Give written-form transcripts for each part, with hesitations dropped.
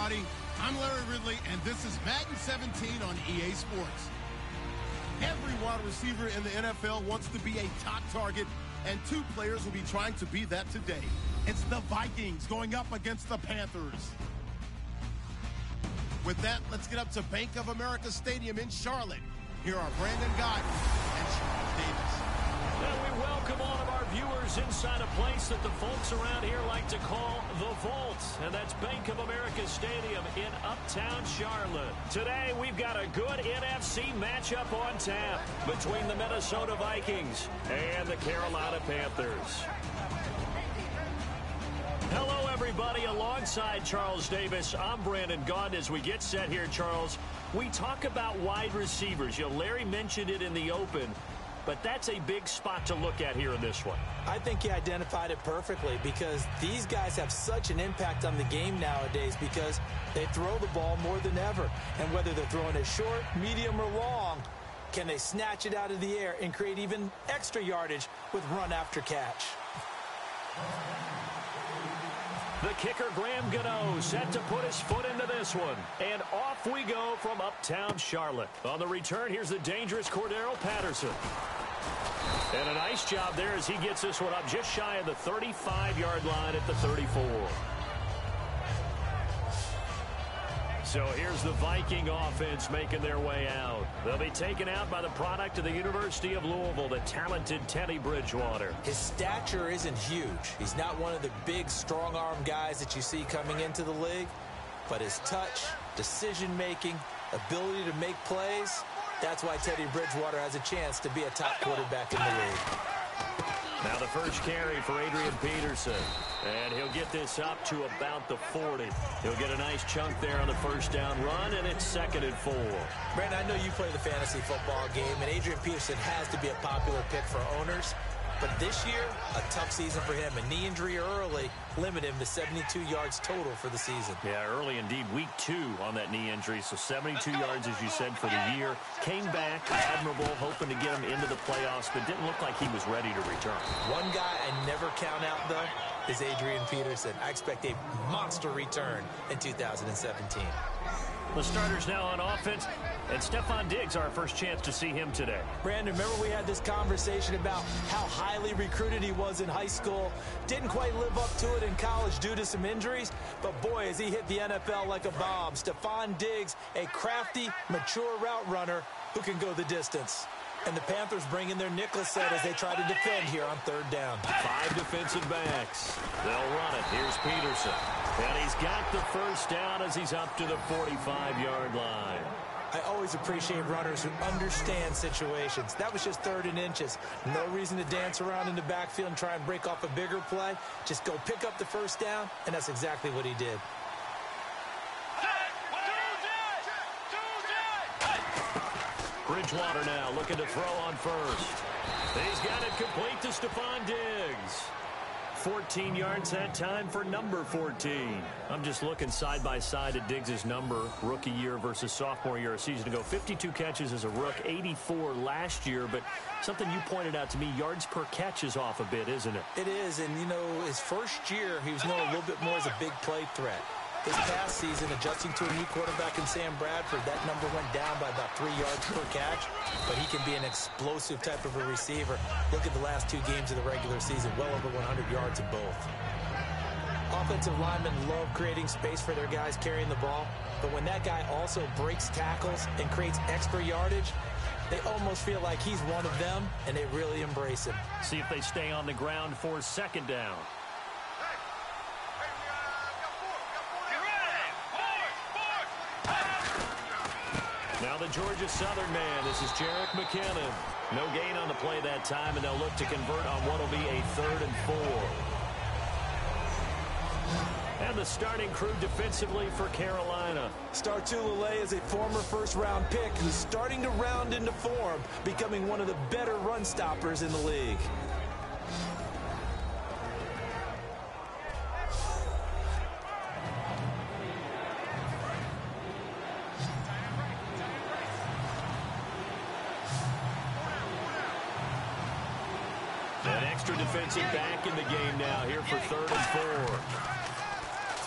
everybody. I'm Larry Ridley, and this is Madden 17 on EA Sports. Every wide receiver in the NFL wants to be a top target, and two players will be trying to be that today. It's the Vikings going up against the Panthers. With that, let's get up to Bank of America Stadium in Charlotte. Here are Brandon Gaudin and Charles Davis. And we welcome all of our viewers inside a place that the folks around here like to call the Vault. And that's Bank of America Stadium in uptown Charlotte. Today, we've got a good NFC matchup on tap between the Minnesota Vikings and the Carolina Panthers. Hello, everybody. Alongside Charles Davis, I'm Brandon Gaudin. As we get set here, Charles, we talk about wide receivers. You know, Larry mentioned it in the open. But that's a big spot to look at here in this one. I think he identified it perfectly because these guys have such an impact on the game nowadays because they throw the ball more than ever. And whether they're throwing it short, medium, or long, can they snatch it out of the air and create even extra yardage with run after catch? The kicker, Graham Gano, set to put his foot into this one. And off we go from uptown Charlotte. On the return, here's the dangerous Cordero Patterson. And a nice job there as he gets this one up just shy of the 35-yard line at the 34. So here's the Viking offense making their way out. They'll be taken out by the product of the University of Louisville, the talented Teddy Bridgewater. His stature isn't huge. He's not one of the big, strong-arm guys that you see coming into the league. But his touch, decision-making, ability to make plays, that's why Teddy Bridgewater has a chance to be a top quarterback in the league. Now the first carry for Adrian Peterson. And he'll get this up to about the 40. He'll get a nice chunk there on the first down run, and it's 2nd and 4. Brandon, I know you play the fantasy football game, and Adrian Peterson has to be a popular pick for owners. But this year, a tough season for him. A knee injury early limited him to 72 yards total for the season. Yeah, early indeed. Week 2 on that knee injury. So 72 yards, as you said, for the year. Came back, admirable, hoping to get him into the playoffs, but didn't look like he was ready to return. One guy I never count out, though, is Adrian Peterson. I expect a monster return in 2017. The starters now on offense, and Stephon Diggs, our first chance to see him today. Brandon, remember we had this conversation about how highly recruited he was in high school. Didn't quite live up to it in college due to some injuries, but boy, has he hit the NFL like a bomb. Stephon Diggs, a crafty, mature route runner who can go the distance. And the Panthers bring in their nickel set as they try to defend here on 3rd down. 5 defensive backs. They'll run it. Here's Peterson. And he's got the first down as he's up to the 45-yard line. I always appreciate runners who understand situations. That was just 3rd and inches. No reason to dance around in the backfield and try and break off a bigger play. Just go pick up the first down, and that's exactly what he did. Bridgewater now looking to throw on first. He's got it complete to Stephon Diggs. 14 yards that time for number 14. I'm just looking side by side at Diggs' number, rookie year versus sophomore year a season ago. 52 catches as a rook, 84 last year. But something you pointed out to me, yards per catch is off a bit, isn't it? It is, and you know, his first year, he was known a little bit more as a big play threat. This past season, adjusting to a new quarterback in Sam Bradford, that number went down by about 3 yards per catch, but he can be an explosive type of a receiver. Look at the last 2 games of the regular season, well over 100 yards in both. Offensive linemen love creating space for their guys carrying the ball, but when that guy also breaks tackles and creates extra yardage, they almost feel like he's one of them, and they really embrace him. See if they stay on the ground for 2nd down. Now the Georgia Southern man, this is Jerick McKinnon. No gain on the play that time, and they'll look to convert on what will be a 3rd and 4. And the starting crew defensively for Carolina. Startulele is a former first-round pick who's starting to round into form, becoming one of the better run stoppers in the league. Defensive back in the game now here for 3rd and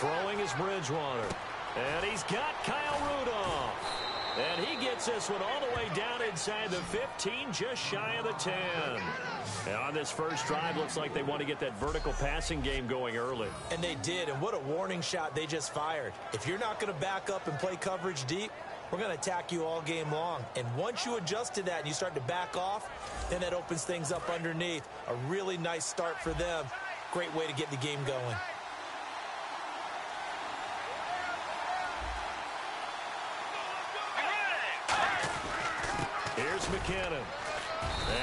4. Throwing is Bridgewater. And he's got Kyle Rudolph. And he gets this one all the way down inside the 15, just shy of the 10. And on this first drive, looks like they want to get that vertical passing game going early. And they did, and what a warning shot they just fired. If you're not going to back up and play coverage deep, we're going to attack you all game long. And once you adjust to that and you start to back off, then that opens things up underneath. A really nice start for them. Great way to get the game going. Here's McKinnon.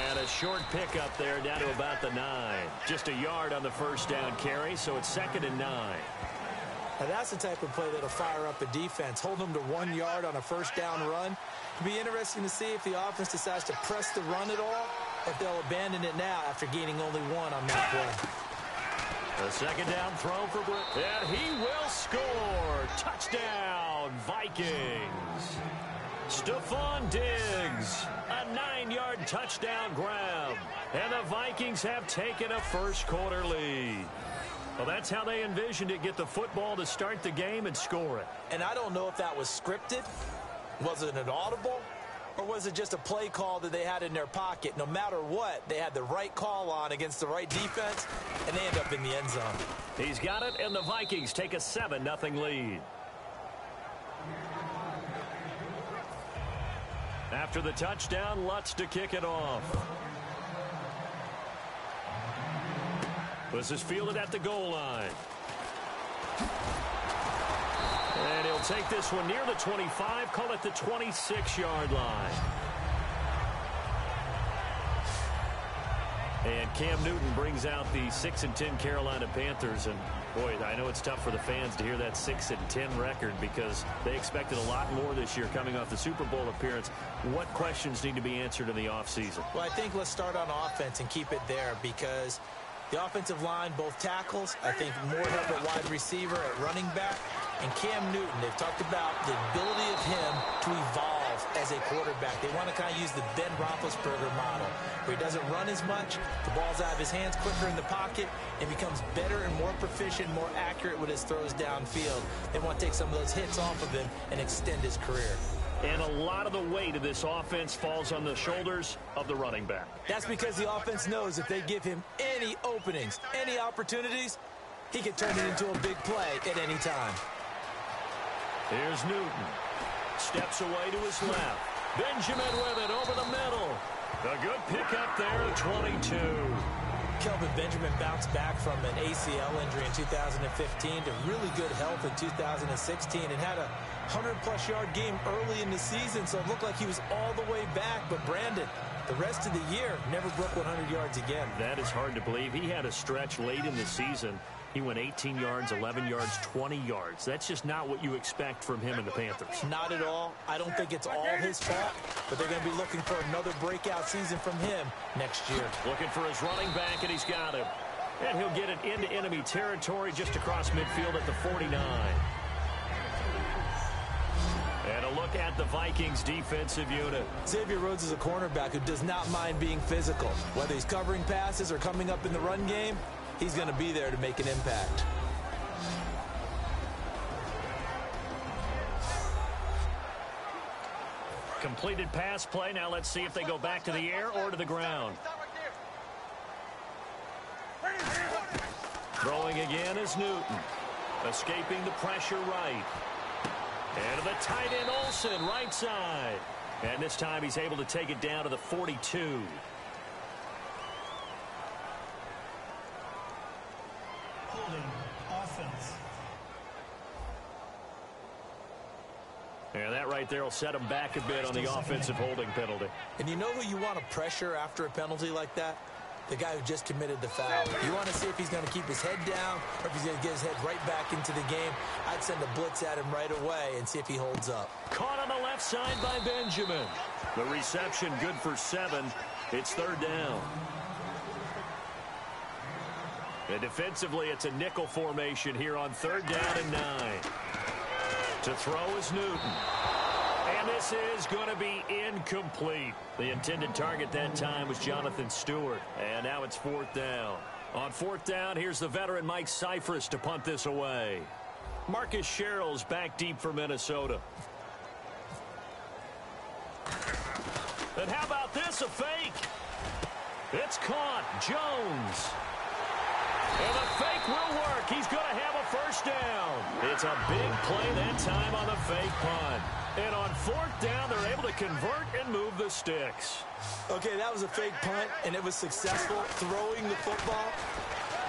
And a short pickup there down to about the 9. Just a yard on the first down carry, so it's 2nd and 9. Now that's the type of play that'll fire up a defense. Hold them to 1 yard on a first down run. It'll be interesting to see if the offense decides to press the run at all, or if they'll abandon it now after gaining only 1 on that play. A second down throw for Britt. And he will score. Touchdown, Vikings. Stephon Diggs, a 9-yard touchdown grab. And the Vikings have taken a first-quarter lead. Well, that's how they envisioned it, get the football to start the game and score it. And I don't know if that was scripted. Was it an audible? Or was it just a play call that they had in their pocket? No matter what, they had the right call on against the right defense, and they end up in the end zone. He's got it, and the Vikings take a 7-0 lead. After the touchdown, Lutz to kick it off. This is fielded at the goal line. And he'll take this one near the 25, call it the 26-yard line. And Cam Newton brings out the 6-10 Carolina Panthers. And, boy, I know it's tough for the fans to hear that 6-10 record because they expected a lot more this year coming off the Super Bowl appearance. What questions need to be answered in the offseason? Well, I think let's start on offense and keep it there because the offensive line, both tackles, I think more help at wide receiver, at running back, and Cam Newton, they've talked about the ability of him to evolve as a quarterback. They want to kind of use the Ben Roethlisberger model, where he doesn't run as much, the ball's out of his hands quicker in the pocket, and becomes better and more proficient, more accurate with his throws downfield. They want to take some of those hits off of him and extend his career. And a lot of the weight of this offense falls on the shoulders of the running back. That's because the offense knows if they give him any openings, any opportunities, he can turn it into a big play at any time. Here's Newton. Steps away to his left. Benjamin with it over the middle. A good pickup there at 22. Kelvin Benjamin bounced back from an ACL injury in 2015 to really good health in 2016 and had a 100-plus yard game early in the season, so it looked like he was all the way back. But Brandon, the rest of the year, never broke 100 yards again. That is hard to believe. He had a stretch late in the season. He went 18 yards, 11 yards, 20 yards. That's just not what you expect from him and the Panthers. Not at all. I don't think it's all his fault, but they're going to be looking for another breakout season from him next year. Looking for his running back, and he's got him. And he'll get it into enemy territory just across midfield at the 49. And a look at the Vikings defensive unit. Xavier Rhodes is a cornerback who does not mind being physical. Whether he's covering passes or coming up in the run game, he's going to be there to make an impact. Completed pass play. Now let's see if they go back to the air or to the ground. Throwing again is Newton. Escaping the pressure right. And to the tight end Olsen, right side. And this time he's able to take it down to the 42. Holding offense. And that right there will set him back a bit on the offensive holding penalty. And you know who you want to pressure after a penalty like that? The guy who just committed the foul. You want to see if he's going to keep his head down or if he's going to get his head right back into the game. I'd send a blitz at him right away and see if he holds up. Caught on the left side by Benjamin. The reception good for 7. It's 3rd down. And defensively, it's a nickel formation here on 3rd down and 9. To throw is Newton. And this is going to be incomplete. The intended target that time was Jonathan Stewart. And now it's 4th down. On 4th down, here's the veteran Mike Cyphers to punt this away. Marcus Sherrill's back deep for Minnesota. And how about this, a fake? It's caught. Jones. And the fake will work. He's going to have a first down. It's a big play that time on the fake punt. And on fourth down, they're able to convert and move the sticks. Okay, that was a fake punt, and it was successful throwing the football.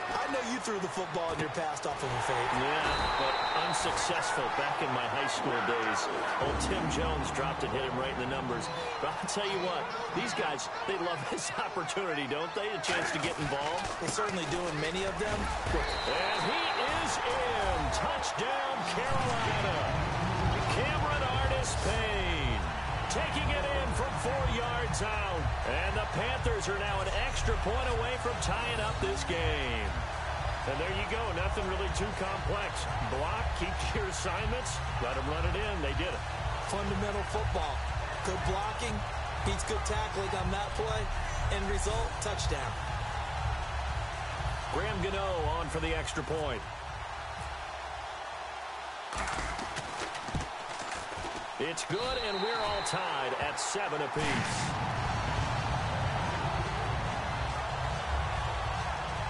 I know you threw the football in your past off of a fake. Yeah, but unsuccessful back in my high school days. Old Tim Jones dropped it, hit him right in the numbers. But I'll tell you what, these guys, they love this opportunity, don't they? A chance to get involved. They certainly do, and many of them. And he is in. Touchdown, Carolina. Cameron Artis-Payne taking it in from 4 yards out. And the Panthers are now an extra point away from tying up this game. And there you go. Nothing really too complex. Block, keep your assignments, let them run it in. They did it. Fundamental football. Good blocking, beats good tackling on that play. End result, touchdown. Graham Gano on for the extra point. It's good, and we're all tied at 7 apiece.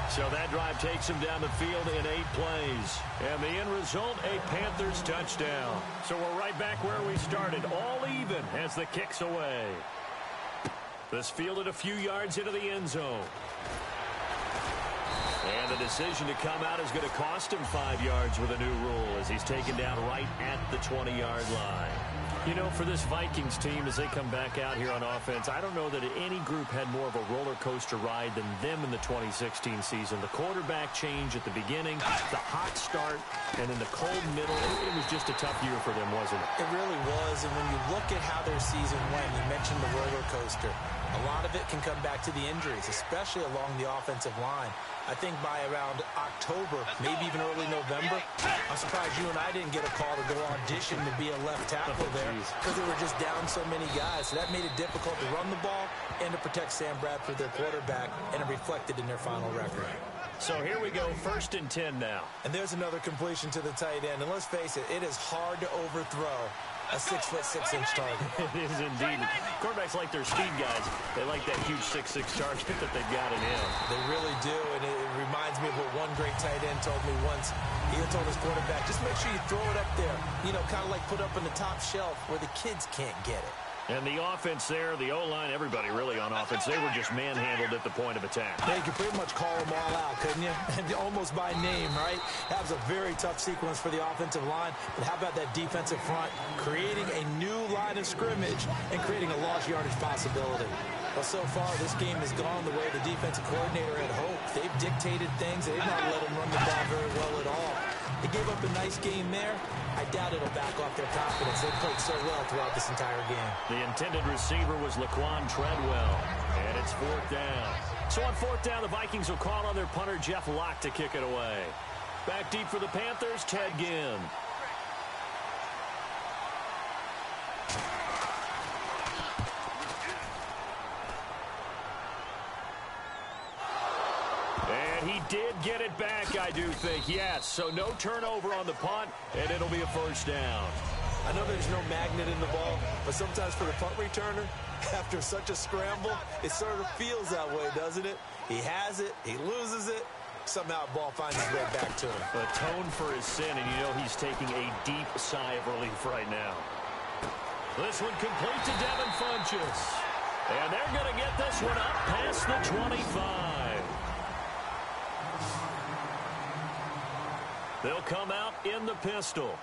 So that drive takes him down the field in 8 plays. And the end result, a Panthers touchdown. So we're right back where we started, all even as the kick's away. This fielded a few yards into the end zone. And the decision to come out is going to cost him 5 yards with a new rule as he's taken down right at the 20-yard line. You know, for this Vikings team, as they come back out here on offense, I don't know that any group had more of a roller coaster ride than them in the 2016 season. The quarterback change at the beginning, the hot start, and then the cold middle. It was just a tough year for them, wasn't it? It really was, and when you look at how their season went, you mentioned the roller coaster. A lot of it can come back to the injuries, especially along the offensive line. I think by around October, maybe even early November, I'm surprised you and I didn't get a call to go audition to be a left tackle there because they were just down so many guys. So that made it difficult to run the ball and to protect Sam Bradford, their quarterback, and it reflected in their final record. So here we go, 1st and 10 now. And there's another completion to the tight end. And let's face it, it is hard to overthrow a 6'6" target. It is indeed. Quarterbacks like their speed guys. They like that huge 6'6" target that they've got in him. They really do, and it reminds me of what one great tight end told me once. He told his quarterback, just make sure you throw it up there. You know, kind of like put up on the top shelf where the kids can't get it. And the offense there, the O-line, everybody really on offense, they were just manhandled at the point of attack. Yeah, you could pretty much call them all out, couldn't you? Almost by name, right? That was a very tough sequence for the offensive line. But how about that defensive front creating a new line of scrimmage and creating a lost yardage possibility? Well, so far, this game has gone the way the defensive coordinator had hoped. They've dictated things. They've not let them run the ball very well at all. They gave up a nice game there. I doubt it'll back off their confidence. They played so well throughout this entire game. The intended receiver was Laquan Treadwell, and it's 4th down. So on 4th down, the Vikings will call on their punter, Jeff Locke, to kick it away. Back deep for the Panthers, Ted Ginn. And he did get it back, I do think, yes. So no turnover on the punt, and it'll be a 1st down. I know there's no magnet in the ball, but sometimes for the punt returner, after such a scramble, it sort of feels that way, doesn't it? He has it, he loses it, somehow the ball finds its way back to him. Atone for his sin, and you know he's taking a deep sigh of relief right now. This one complete to Devin Funchess. And they're going to get this one up past the 25. They'll come out in the pistol.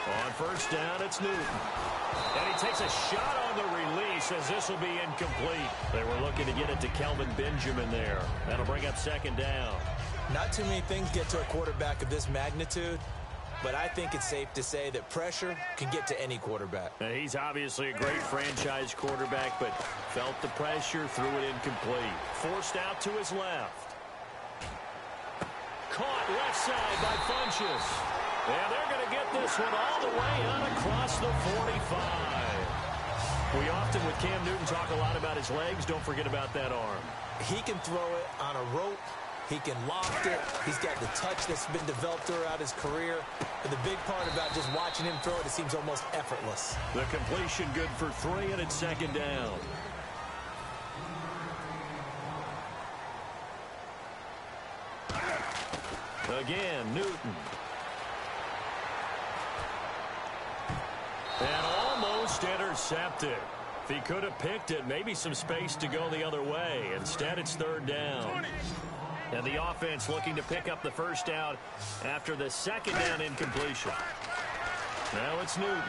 On 1st down, it's Newton. And he takes a shot on the release as this will be incomplete. They were looking to get it to Kelvin Benjamin there. That'll bring up 2nd down. Not too many things get to a quarterback of this magnitude, but I think it's safe to say that pressure can get to any quarterback. He's obviously a great franchise quarterback, but felt the pressure, threw it incomplete. Forced out to his left. Caught left side by Funchess. And they're going to get this one all the way out across the 45. We often, with Cam Newton, talk a lot about his legs. Don't forget about that arm. He can throw it on a rope. He can loft it. He's got the touch that's been developed throughout his career. But the big part about just watching him throw it seems almost effortless. The completion good for 3, and it's second down. Again, Newton. And almost intercepted. If he could have picked it, maybe some space to go the other way. Instead, it's third down. And the offense looking to pick up the first down after the second down incompletion. Now it's Newton.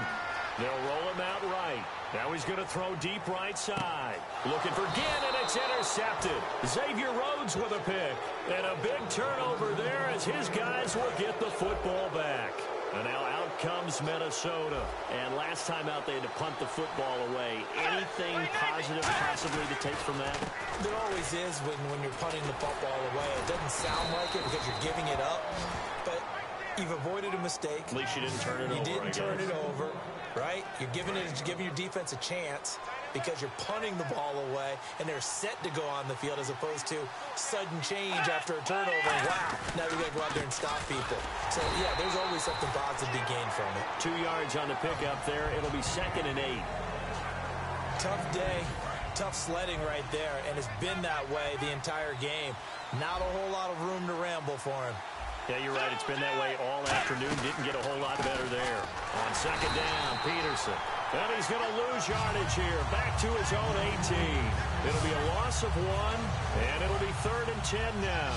They'll roll him out right. Now he's going to throw deep right side. Looking for Ginn, and it's intercepted. Xavier Rhodes with a pick. And a big turnover there as his guys will get the football back. And now out comes Minnesota. And last time out, they had to punt the football away. Anything positive possibly to take from that? There always is when you're punting the football away. It doesn't sound like it because you're giving it up. But you've avoided a mistake. At least you didn't turn it over. You didn't turn it over, right? You're giving your defense a chance because you're punting the ball away, and they're set to go on the field as opposed to sudden change after a turnover. And wow, now we got to go out there and stop people. So, yeah, there's always something positive to be gained from it. 2 yards on the pickup there. It'll be 2nd and 8. Tough day, tough sledding right there, and it's been that way the entire game. Not a whole lot of room to ramble for him. Yeah, you're right. It's been that way all afternoon. Didn't get a whole lot better there. On second down, Peterson. And he's going to lose yardage here. Back to his own 18. It'll be a loss of 1, and it'll be 3rd and 10 now.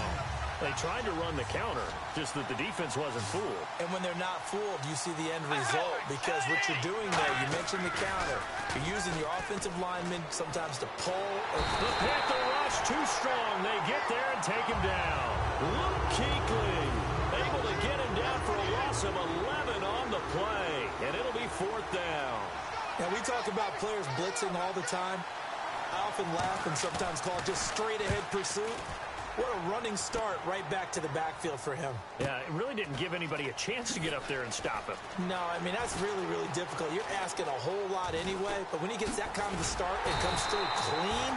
They tried to run the counter, just that the defense wasn't fooled. And when they're not fooled, you see the end result. Because what you're doing there, you mentioned the counter. You're using your offensive linemen sometimes to pull. The Panther rush too strong. They get there and take him down. Luke Kuechly able to get him down for a loss of 11 on the play. And it'll be 4th down. Now, we talk about players blitzing all the time. I often laugh and sometimes call it just straight-ahead pursuit. What a running start right back to the backfield for him. Yeah, it really didn't give anybody a chance to get up there and stop him. No, I mean, that's really, really difficult. You're asking a whole lot anyway, but when he gets that kind of a start and comes through clean,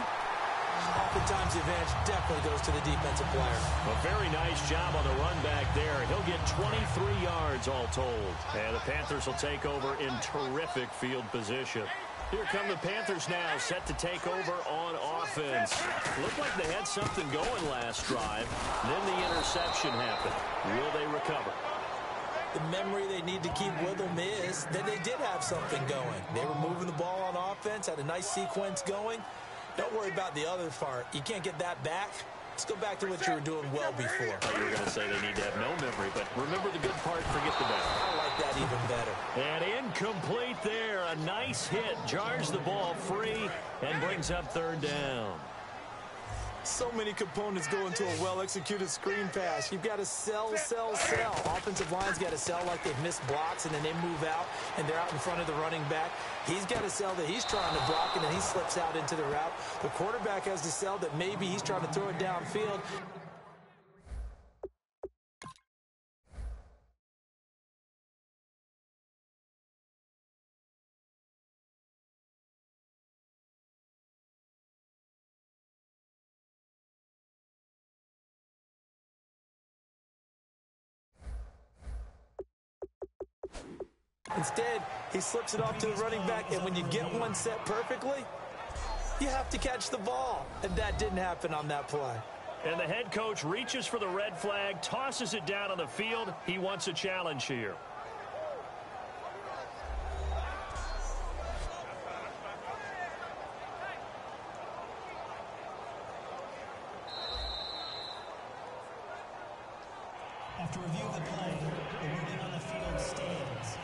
oftentimes the advantage definitely goes to the defensive player. A very nice job on the run back there. He'll get 23 yards all told. And the Panthers will take over in terrific field position. Here come the Panthers now, set to take over on offense. Looked like they had something going last drive. Then the interception happened. Will they recover? The memory they need to keep with them is that they did have something going. They were moving the ball on offense, had a nice sequence going. Don't worry about the other part. You can't get that back. Let's go back to what you were doing well before. You were going to say they need to have no memory, but remember the good part, forget the bad. I like that even better. And incomplete there. A nice hit. Jars the ball free and brings up 3rd down. So many components go into a well-executed screen pass. You've got to sell, sell, sell. Offensive line's got to sell like they've missed blocks, and then they move out, and they're out in front of the running back. He's got to sell that he's trying to block, and then he slips out into the route. The quarterback has to sell that maybe he's trying to throw it downfield. Instead, he slips it off to the running back, and when you get one set perfectly, you have to catch the ball. And that didn't happen on that play. And the head coach reaches for the red flag, tosses it down on the field. He wants a challenge here. After review of the play, the ruling on the field stands.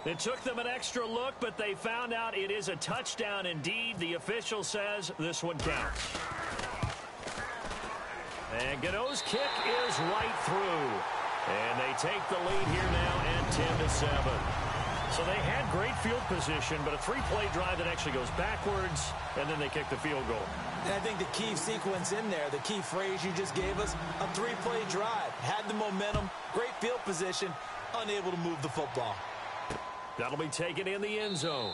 It took them an extra look, but they found out it is a touchdown indeed. The official says this one counts. And Godot's kick is right through. And they take the lead here now at 10-7. So they had great field position, but a 3-play drive that actually goes backwards, and then they kick the field goal. And I think the key sequence in there, the key phrase you just gave us, a 3-play drive. Had the momentum, great field position, unable to move the football. That'll be taken in the end zone.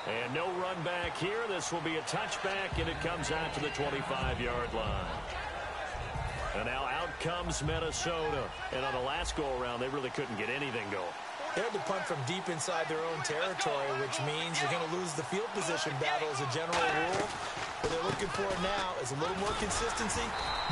And no run back here. This will be a touchback, and it comes out to the 25-yard line. And now out comes Minnesota. And on the last go-around, they really couldn't get anything going. They had to punt from deep inside their own territory, which means you're going to lose the field position battle as a general rule. What they're looking for now is a little more consistency,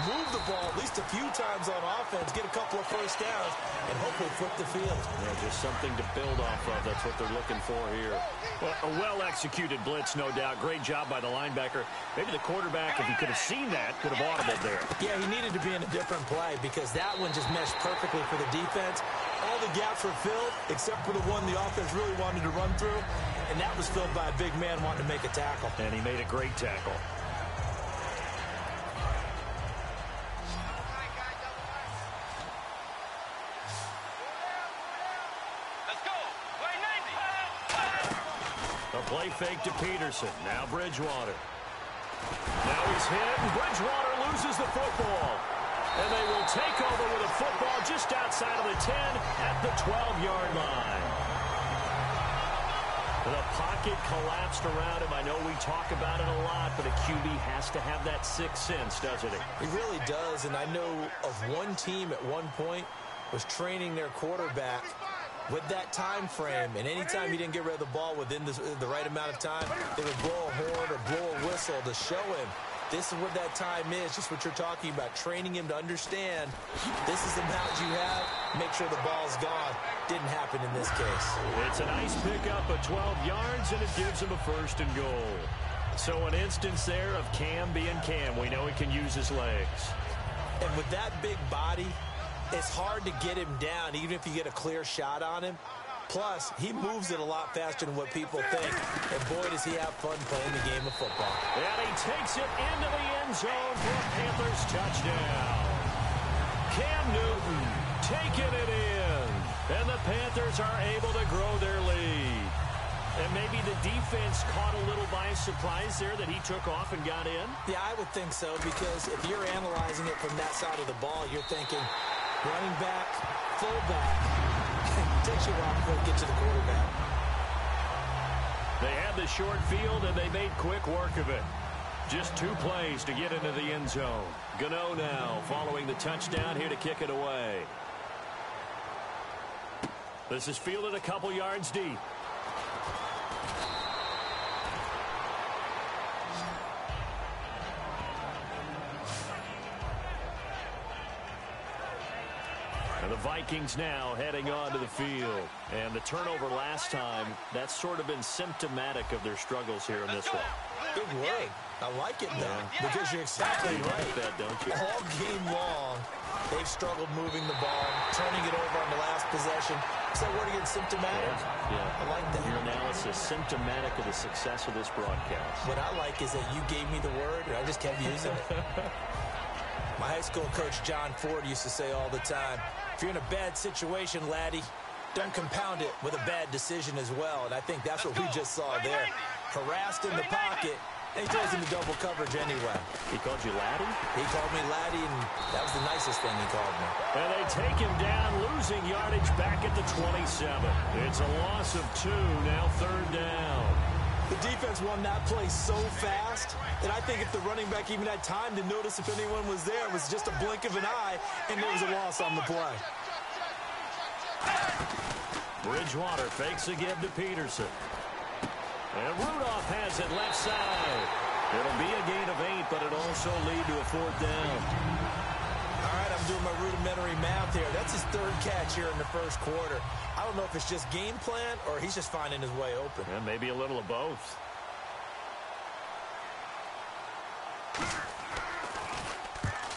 move the ball at least a few times on offense, get a couple of first downs, and hopefully flip the field. Yeah, just something to build off of. That's what they're looking for here. Well, a well-executed blitz, no doubt. Great job by the linebacker. Maybe the quarterback, if he could have seen that, could have audibled there. Yeah, he needed to be in a different play because that one just meshed perfectly for the defense. All the gaps were filled except for the one the offense really wanted to run through, and that was filled by a big man wanting to make a tackle. And he made a great tackle. A play fake to Peterson. Now Bridgewater. Now he's hit, and Bridgewater loses the football. And they will take over with a football just outside of the 10 at the 12-yard line. The pocket collapsed around him. I know we talk about it a lot, but a QB has to have that sixth sense, doesn't he? He really does, and I know of one team at one point was training their quarterback with that time frame, and anytime he didn't get rid of the ball within the right amount of time, they would blow a horn or blow a whistle to show him this is what that time is, just what you're talking about, training him to understand this is the amount you have, make sure the ball's gone. Didn't happen in this case. It's a nice pickup of 12 yards, and it gives him a first and goal. So an instance there of Cam being Cam. We know he can use his legs. And with that big body, it's hard to get him down, even if you get a clear shot on him. Plus, he moves it a lot faster than what people think. And boy, does he have fun playing the game of football. And he takes it into the end zone for a Panthers touchdown. Cam Newton taking it in. And the Panthers are able to grow their lead. And maybe the defense caught a little by surprise there that he took off and got in? Yeah, I would think so, because if you're analyzing it from that side of the ball, you're thinking running back, fullback. Takes you a while to get to the quarterback. They had the short field, and they made quick work of it. Just 2 plays to get into the end zone. Gano now following the touchdown here to kick it away. This is fielded a couple yards deep. And the Vikings now heading onto the field. And the turnover last time, that's sort of been symptomatic of their struggles here in this one. Good word. I like it, though, because you're exactly right. Like that, don't you? All game long, they've struggled moving the ball, turning it over on the last possession. Is that word again, symptomatic? Yeah. I like that. Your analysis, symptomatic of the success of this broadcast. What I like is that you gave me the word, and I just kept using it. My high school coach, John Ford, used to say all the time, if you're in a bad situation, laddie, don't compound it with a bad decision as well. And I think that's what we just saw there. Harassed in the pocket, and he throws into double coverage anyway. He called you laddie? He called me laddie, and that was the nicest thing he called me. And they take him down, losing yardage back at the 27. It's a loss of 2, now 3rd down. The defense won that play so fast that I think if the running back even had time to notice if anyone was there, it was just a blink of an eye, and there was a loss on the play. Bridgewater fakes a give to Peterson. And Rudolph has it left side. It'll be a gain of 8, but it'll also lead to a 4th down. All right, I'm doing my rudimentary math here. That's his 3rd catch here in the first quarter. I don't know if it's just game plan or he's just finding his way open. And maybe a little of both.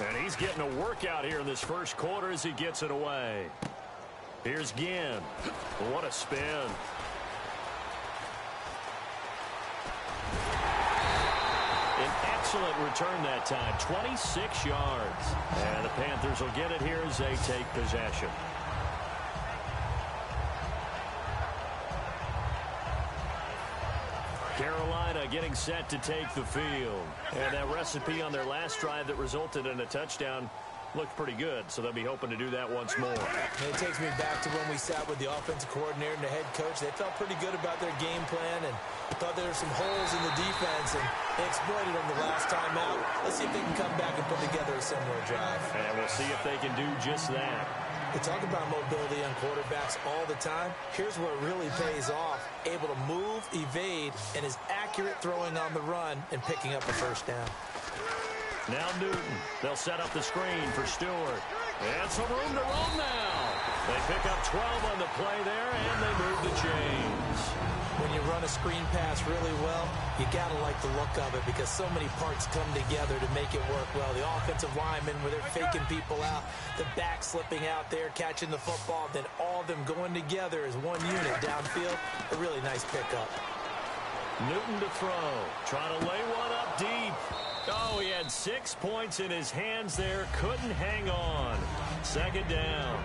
And he's getting a workout here in this first quarter as he gets it away. Here's Ginn. What a spin. An excellent return that time. 26 yards. And the Panthers will get it here as they take possession. Carolina getting set to take the field. And that recipe on their last drive that resulted in a touchdown looked pretty good, so they'll be hoping to do that once more. And it takes me back to when we sat with the offensive coordinator and the head coach. They felt pretty good about their game plan and thought there were some holes in the defense. And They exploited them the last time out. Let's see if they can come back and put together a similar drive. And we'll see if they can do just that. We talk about mobility on quarterbacks all the time. Here's where it really pays off. Able to move, evade, and is accurate throwing on the run and picking up a first down. Now Newton. They'll set up the screen for Stewart. And some room to roam now. They pick up 12 on the play there, and they move the chains. When you run a screen pass really well, you got to like the look of it because so many parts come together to make it work well. The offensive linemen, where they're faking people out, the back slipping out there, catching the football, then all of them going together as one unit downfield. A really nice pickup. Newton to throw. Trying to lay one up deep. Oh, he had 6 points in his hands there. Couldn't hang on. Second down.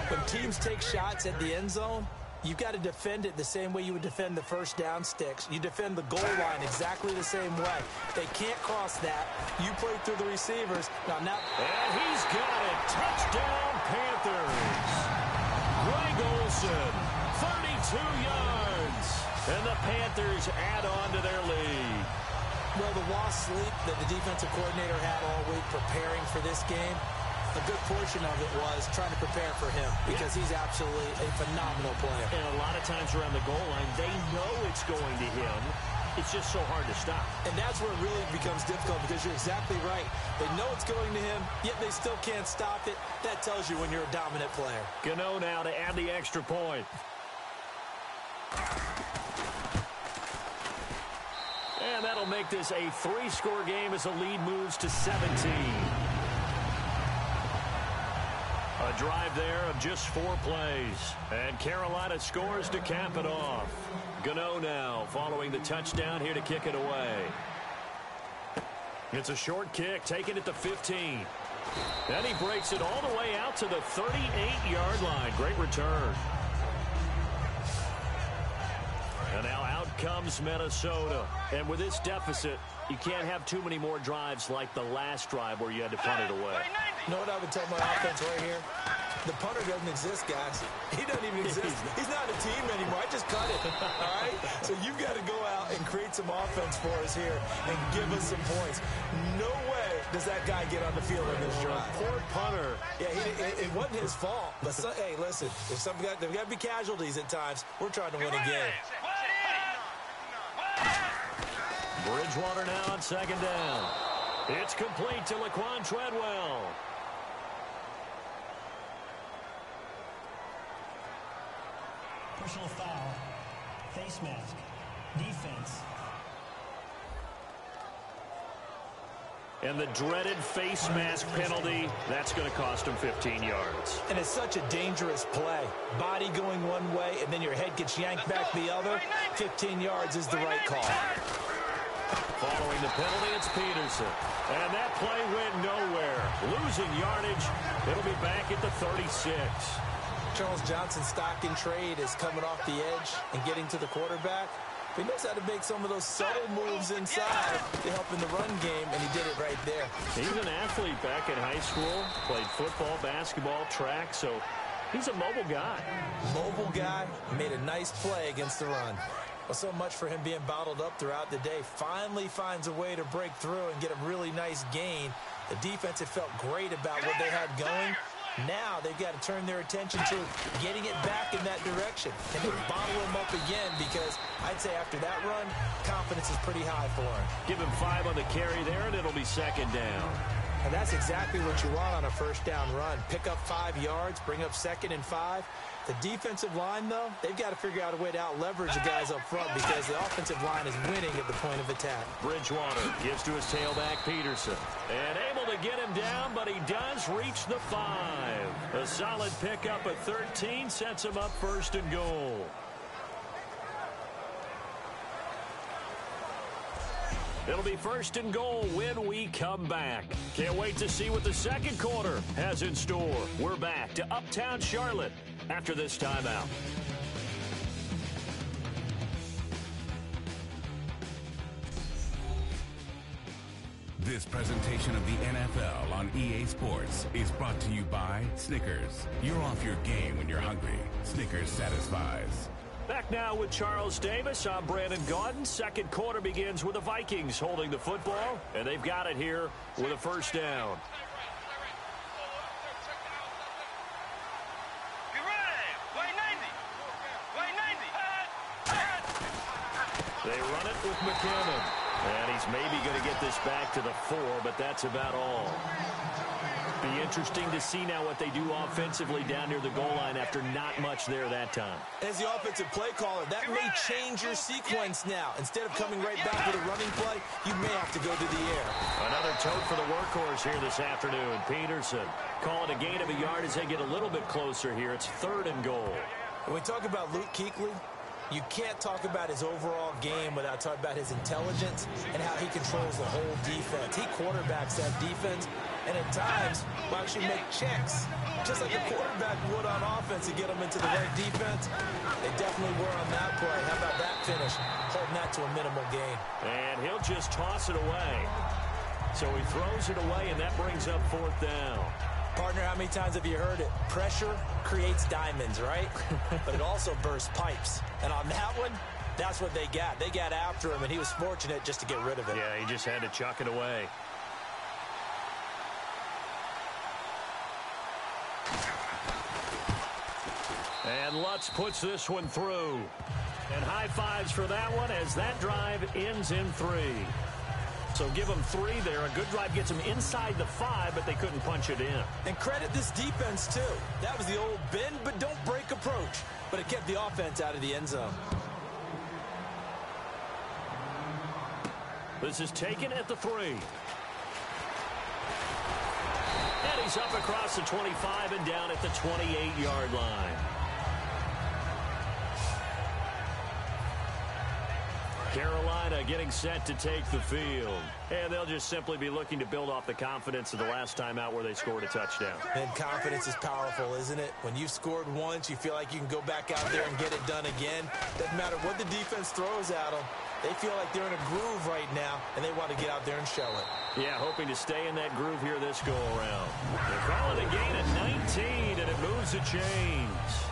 When teams take shots at the end zone, you've got to defend it the same way you would defend the first down sticks. You defend the goal line exactly the same way. They can't cross that. You play through the receivers. Now, and he's got it. Touchdown, Panthers. Greg Olsen, 32 yards. And the Panthers add on to their lead. Well, the lost sleep that the defensive coordinator had all week preparing for this game, a good portion of it was trying to prepare for him because he's absolutely a phenomenal player. And a lot of times around the goal line, they know it's going to him. It's just so hard to stop. And that's where it really becomes difficult because you're exactly right. They know it's going to him, yet they still can't stop it. That tells you when you're a dominant player. Gano now to add the extra point. And that'll make this a 3-score game as the lead moves to 17. A drive there of just 4 plays. And Carolina scores to cap it off. Gano now following the touchdown here to kick it away. It's a short kick, taking it to 15. Then he breaks it all the way out to the 38-yard line. Great return. And now out comes Minnesota. And with this deficit, you can't have too many more drives like the last drive where you had to punt it away. You know what I would tell my offense right here? The punter doesn't exist, guys. He doesn't even exist. He's not a team anymore. I just cut it, all right? So you've got to go out and create some offense for us here and give us some points. No way does that guy get on the field on this drive. Poor punter. Yeah, it wasn't his fault. But, hey, listen, there's got to be casualties at times. We're trying to win a game. Bridgewater now on second down. It's complete to Laquan Treadwell. Personal foul. Face mask. Defense. And the dreaded face mask penalty, that's going to cost him 15 yards. And it's such a dangerous play. Body going one way, and then your head gets yanked back the other. 15 yards is the right call. Following the penalty, it's Peterson. And that play went nowhere. Losing yardage. It'll be back at the 36. Charles Johnson's stock in trade is coming off the edge and getting to the quarterback. He knows how to make some of those subtle moves inside to help in the run game, and he did it right there. He's an athlete back in high school, played football, basketball, track, so he's a mobile guy. Mobile guy, made a nice play against the run. Well, so much for him being bottled up throughout the day. Finally finds a way to break through and get a really nice gain. The defense had felt great about what they had going. Now they've got to turn their attention to getting it back in that direction. And they bottle him up again because I'd say after that run, confidence is pretty high for him. Give him 5 on the carry there, and it'll be second down. And that's exactly what you want on a first down run. Pick up 5 yards, bring up 2nd and 5. The defensive line, though, they've got to figure out a way to out-leverage the guys up front because the offensive line is winning at the point of attack. Bridgewater gives to his tailback, Peterson. And able to get him down, but he does reach the 5. A solid pickup at 13 sets him up 1st and goal. It'll be 1st and goal when we come back. Can't wait to see what the second quarter has in store. We're back to Uptown Charlotte after this timeout. This presentation of the NFL on EA Sports is brought to you by Snickers. You're off your game when you're hungry. Snickers satisfies. Back now with Charles Davis. I'm Brandon Gaudin. Second quarter begins with the Vikings holding the football, and they've got it here with a first down. They run it with McKinnon, and he's maybe going to get this back to the 4, but that's about all. Be interesting to see now what they do offensively down near the goal line after not much there that time. As the offensive play caller, that may change your sequence now. Instead of coming right back with a running play, you may have to go to the air. Another tote for the workhorse here this afternoon. Peterson calling a gain of a yard as they get a little bit closer here. It's 3rd and goal. When we talk about Luke Kuechly, you can't talk about his overall game without talking about his intelligence and how he controls the whole defense. He quarterbacks that defense, and at times will actually make checks, just like a quarterback would on offense to get them into the right defense. They definitely were on that play. How about that finish? Holding that to a minimal gain. And he'll just toss it away. So he throws it away, and that brings up 4th down. Partner, how many times have you heard it? Pressure creates diamonds, right? But it also bursts pipes. And on that one, that's what they got. They got after him, and he was fortunate just to get rid of it. Yeah, he just had to chuck it away. And Lutz puts this one through. And high fives for that one as that drive ends in 3. So give them 3 there. A good drive gets them inside the 5, but they couldn't punch it in. And credit this defense, too. That was the old bend but don't break approach. But it kept the offense out of the end zone. This is taken at the 3. And he's up across the 25 and down at the 28-yard line. Carolina getting set to take the field. And they'll just simply be looking to build off the confidence of the last time out where they scored a touchdown. And confidence is powerful, isn't it? When you've scored once, you feel like you can go back out there and get it done again. Doesn't matter what the defense throws at them. They feel like they're in a groove right now, and they want to get out there and show it. Yeah, hoping to stay in that groove here this go-around. They're calling a gain at 19, and it moves the chains.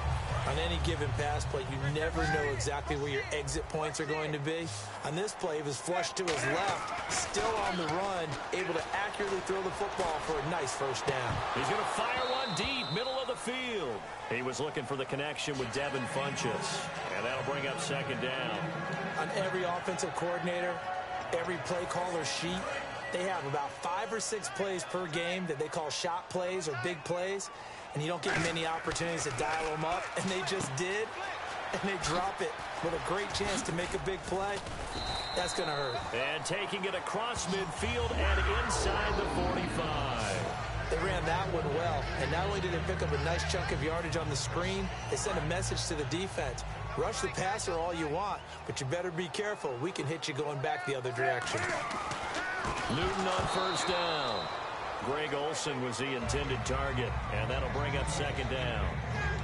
On any given pass play, you never know exactly where your exit points are going to be. On this play, he was flushed to his left, still on the run, able to accurately throw the football for a nice first down. He's going to fire one deep, middle of the field. He was looking for the connection with Devin Funchess, and that'll bring up 2nd down. On every offensive coordinator, every play caller sheet, they have about 5 or 6 plays per game that they call shot plays or big plays. And you don't get many opportunities to dial them up, and they just did, and they drop it with a great chance to make a big play. That's going to hurt. And taking it across midfield and inside the 45. They ran that one well, and not only did they pick up a nice chunk of yardage on the screen, they sent a message to the defense. Rush the passer all you want, but you better be careful. We can hit you going back the other direction. Newton on first down. Greg Olsen was the intended target, and that'll bring up 2nd down.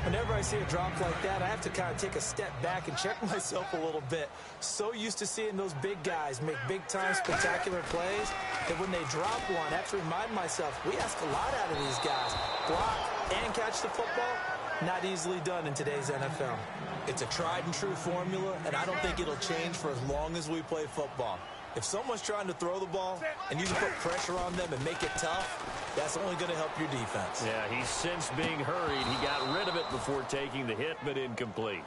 Whenever I see a drop like that, I have to kind of take a step back and check myself a little bit. So used to seeing those big guys make big-time spectacular plays that when they drop one, I have to remind myself, we ask a lot out of these guys. Block and catch the football, not easily done in today's NFL. It's a tried-and-true formula, and I don't think it'll change for as long as we play football. If someone's trying to throw the ball and you can put pressure on them and make it tough, that's only going to help your defense. Yeah, he's since being hurried. He got rid of it before taking the hit, but incomplete.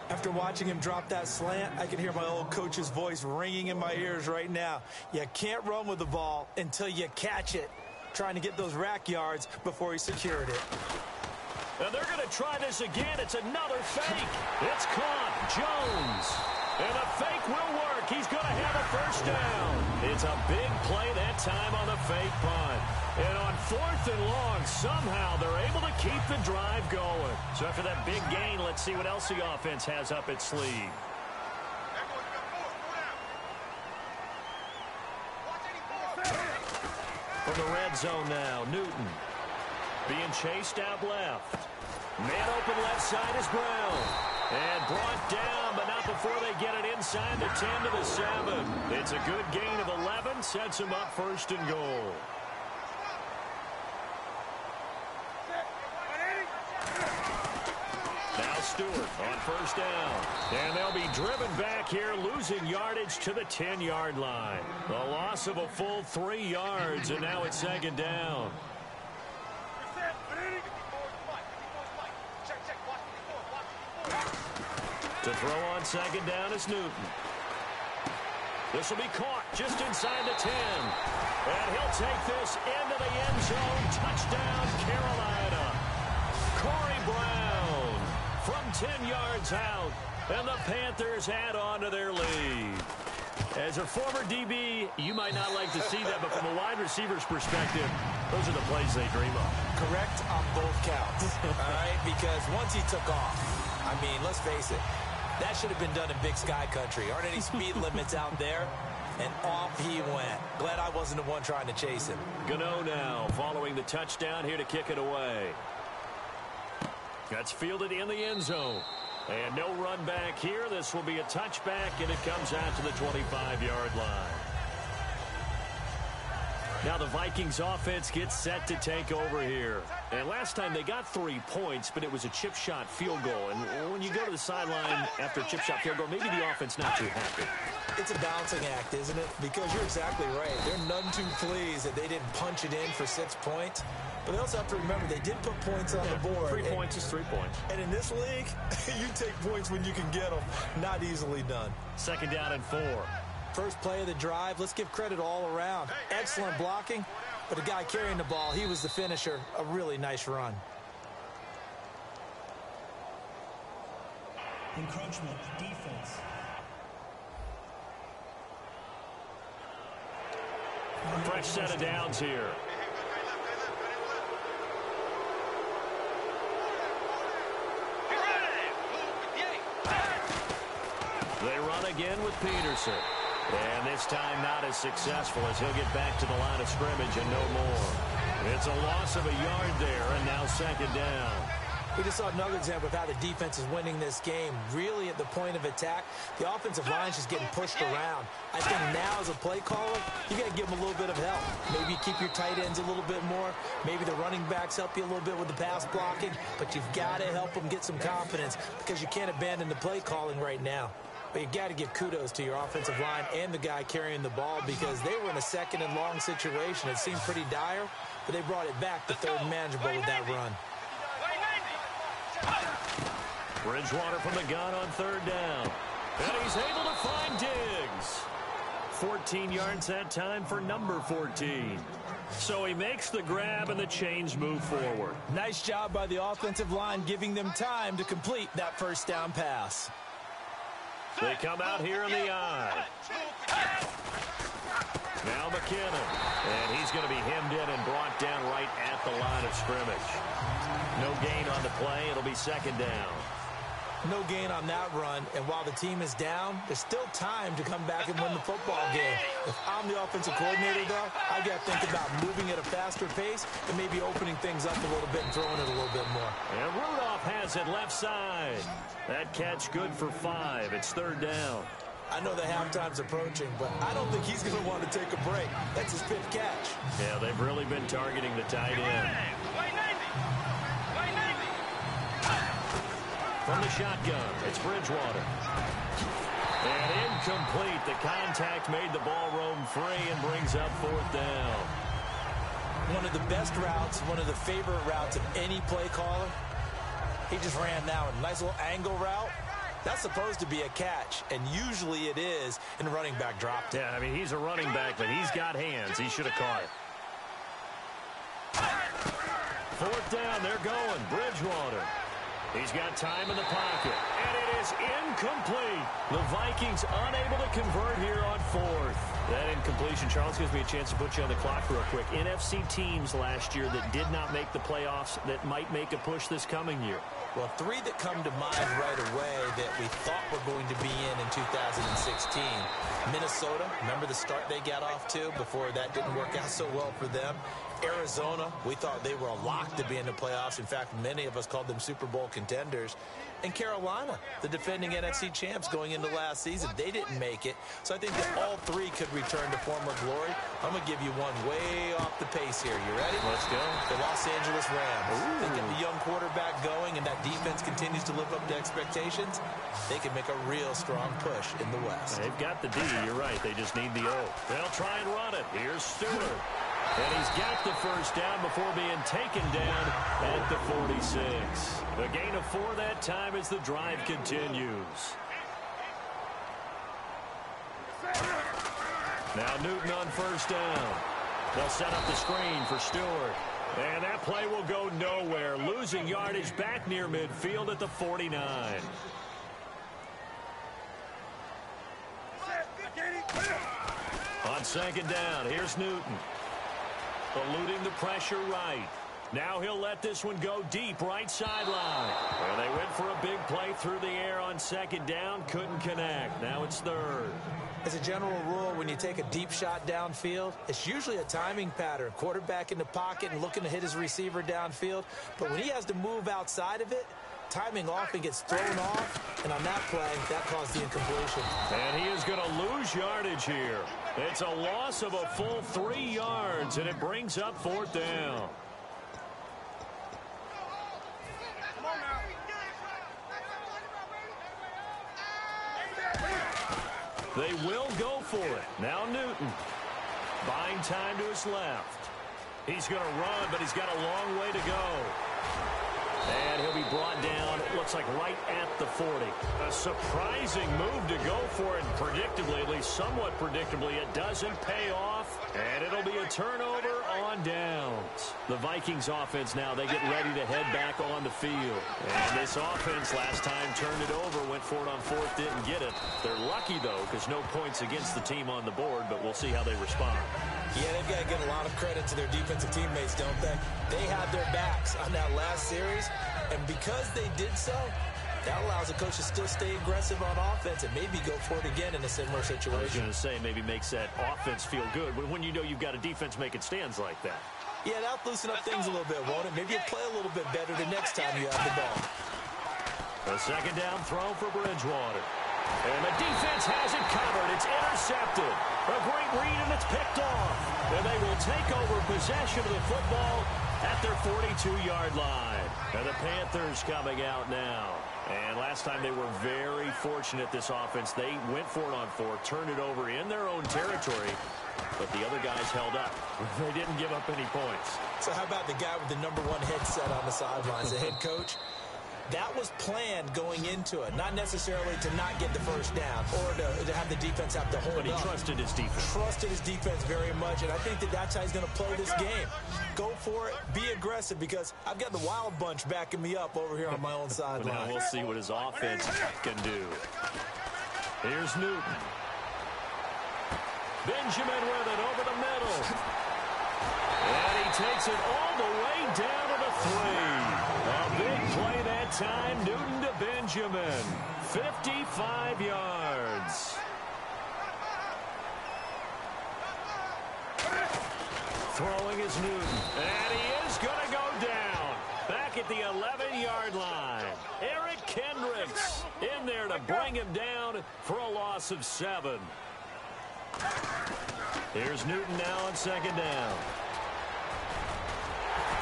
After watching him drop that slant, I can hear my old coach's voice ringing in my ears right now. You can't run with the ball until you catch it. Trying to get those rack yards before he secured it. And they're going to try this again. It's another fake. It's caught. Jones. And the fake will work. He's going to have a first down. It's a big play that time on the fake punt. And on 4th and long, somehow they're able to keep the drive going. So after that big gain, let's see what else the offense has up its sleeve. From the red zone now, Newton being chased out left. Man open left side is Brown. And brought down, but not before they get it inside the 10 to the 7. It's a good gain of 11, sets him up 1st and goal. Now Stewart on first down. And they'll be driven back here, losing yardage to the 10-yard line. The loss of a full 3 yards, and now it's second down. To throw on second down is Newton. This will be caught just inside the 10. And he'll take this into the end zone. Touchdown, Carolina. Corey Brown from 10 yards out. And the Panthers add on to their lead. As a former DB, you might not like to see that, but from a wide receiver's perspective, those are the plays they dream of. Correct on both counts. All right, because once he took off, I mean, let's face it, that should have been done in Big Sky Country. Aren't any speed limits out there? And off he went. Glad I wasn't the one trying to chase him. Gano now following the touchdown here to kick it away. That's fielded in the end zone. And no run back here. This will be a touchback, and it comes out to the 25-yard line. Now the Vikings offense gets set to take over here. And last time they got 3 points, but it was a chip shot field goal. And when you go to the sideline after a chip shot field goal, maybe the offense not too happy. It's a balancing act, isn't it? Because you're exactly right. They're none too pleased that they didn't punch it in for 6 points. But they also have to remember they did put points on the board. 3 points is 3 points. And in this league, you take points when you can get them. Not easily done. Second down and 4. First play of the drive, let's give credit all around. Excellent blocking, but the guy carrying the ball, he was the finisher. A really nice run. Encroachment, defense. Fresh set of downs here. They run again with Peterson. And this time not as successful as he'll get back to the line of scrimmage and no more. It's a loss of a yard there, and now second down. We just saw another example of how the defense is winning this game. Really at the point of attack, the offensive line is just getting pushed around. I think now as a play caller, you got to give them a little bit of help. Maybe you keep your tight ends a little bit more. Maybe the running backs help you a little bit with the pass blocking. But you've got to help them get some confidence because you can't abandon the play calling right now. But you got to give kudos to your offensive line and the guy carrying the ball because they were in a second and long situation. It seemed pretty dire, but they brought it back to third and manageable with that run. Bridgewater from the gun on third down. And he's able to find Diggs. 14 yards that time for number 14. So he makes the grab and the chains move forward. Nice job by the offensive line giving them time to complete that first down pass. They come out here in the eye. Now McKinnon. And he's going to be hemmed in and brought down right at the line of scrimmage. No gain on the play. It'll be second down. No gain on that run, and while the team is down, there's still time to come back and win the football game. If I'm the offensive coordinator, though, I got to think about moving at a faster pace and maybe opening things up a little bit and throwing it a little bit more. And Rudolph has it left side. That catch good for 5. It's third down. I know the halftime's approaching, but I don't think he's going to want to take a break. That's his 5th catch. Yeah, they've really been targeting the tight end. From the shotgun, it's Bridgewater. And incomplete. The contact made the ball roam free and brings up fourth down. One of the best routes, one of the favorite routes of any play caller. He just ran now a nice little angle route. That's supposed to be a catch, and usually it is, and the running back dropped it. Yeah, I mean, he's a running back, but he's got hands. He should have caught it. Fourth down, they're going. Bridgewater. He's got time in the pocket, and it is incomplete. The Vikings unable to convert here on fourth. That incompletion, Charles, gives me a chance to put you on the clock real quick. NFC teams last year that did not make the playoffs that might make a push this coming year. Well, 3 that come to mind right away that we thought were going to be in 2016. Minnesota, remember the start they got off to before that didn't work out so well for them. Arizona, we thought they were a lock to be in the playoffs. In fact, many of us called them Super Bowl contenders. And Carolina, the defending NFC champs going into last season, they didn't make it. So I think that all three could return to former glory. I'm going to give you one way off the pace here. You ready? Let's go. The Los Angeles Rams. They get the young quarterback going, and that defense continues to live up to expectations. They can make a real strong push in the West. They've got the D. You're right. They just need the O. They'll try and run it. Here's Stewart. And he's got the first down before being taken down at the 46. A gain of 4 that time as the drive continues. Now Newton on first down. They'll set up the screen for Stewart. And that play will go nowhere. Losing yardage back near midfield at the 49. On second down, here's Newton. Eluding the pressure right. Now he'll let this one go deep right sideline. Well, they went for a big play through the air on second down. Couldn't connect. Now it's third. As a general rule, when you take a deep shot downfield, it's usually a timing pattern. Quarterback in the pocket and looking to hit his receiver downfield. But when he has to move outside of it, timing often gets thrown off. And on that play, that caused the incompletion. And he is going to lose yardage here. It's a loss of a full 3 yards, and it brings up fourth down. They will go for it. Now Newton. Buying time to his left. He's going to run, but he's got a long way to go. And he'll be brought down, it looks like right at the 40. A surprising move to go for it. Predictably, at least somewhat predictably, it doesn't pay off. And it'll be a turnover on downs. The Vikings offense now, they get ready to head back on the field. And this offense last time turned it over, went for it on fourth, didn't get it. They're lucky, though, because no points against the team on the board, but we'll see how they respond. Yeah, they've got to give a lot of credit to their defensive teammates, don't they? They had their backs on that last series, and because they did so, that allows the coach to still stay aggressive on offense and maybe go for it again in a similar situation. I was going to say, maybe makes that offense feel good when you know you've got a defense making stands like that. Yeah, that'll loosen up things a little bit, won't it? Maybe you'll play a little bit better the next time you have the ball. A second down throw for Bridgewater. And the defense has it covered. It's intercepted. A great read, and it's picked off. And they will take over possession of the football at their 42-yard line. And the Panthers coming out now. And last time they were very fortunate, this offense. They went for it on fourth, turned it over in their own territory, but the other guys held up. They didn't give up any points. So how about the guy with the #1 headset on the sidelines, the head coach? That was planned going into it, not necessarily to not get the first down or to have the defense have to hold up. But he trusted his defense. Trusted his defense very much, and I think that's how he's going to play this game. Go for it, be aggressive, because I've got the wild bunch backing me up over here on my own sideline. Now we'll see what his offense can do. Here's Newton. Benjamin with it over the middle. And he takes it all the way down to the 3. A big play that time. Newton to Benjamin. 55 yards. Throwing is Newton. And he is going to go down. Back at the 11-yard line. Eric Kendricks in there to bring him down for a loss of 7. Here's Newton now on second down.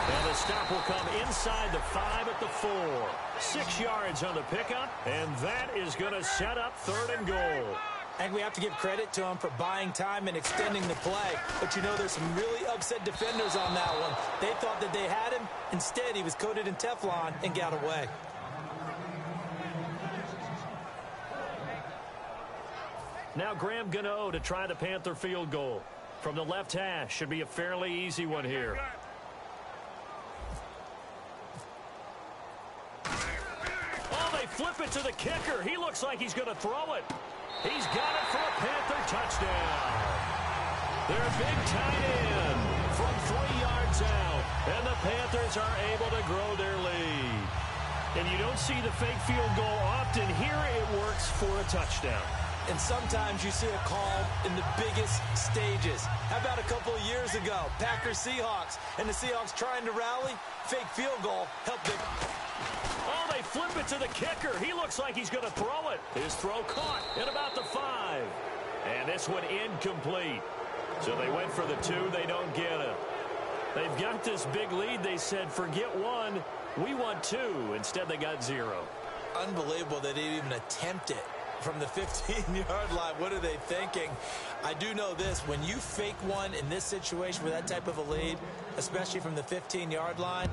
And the stop will come inside the 5 at the 4. 6 yards on the pickup, and that is going to set up 3rd and goal. And we have to give credit to him for buying time and extending the play. But you know, there's some really upset defenders on that one. They thought that they had him. Instead, he was coated in Teflon and got away. Now Graham Gano to try the Panther field goal. From the left hash, should be a fairly easy one here. Oh, they flip it to the kicker. He looks like he's going to throw it. He's got it for a Panther touchdown. Their big tight end from 3 yards out. And the Panthers are able to grow their lead. And you don't see the fake field goal often. Here it works for a touchdown. And sometimes you see a call in the biggest stages. How about a couple of years ago, Packers-Seahawks, and the Seahawks trying to rally? Fake field goal helped them Oh, they flip it to the kicker. He looks like he's going to throw it. His throw caught at about the 5. And this one incomplete. So they went for the 2. They don't get it. They've got this big lead. They said, forget 1. We want 2. Instead, they got 0. Unbelievable they didn't even attempt it from the 15-yard line. What are they thinking? I do know this. When you fake one in this situation with that type of a lead, especially from the 15-yard line,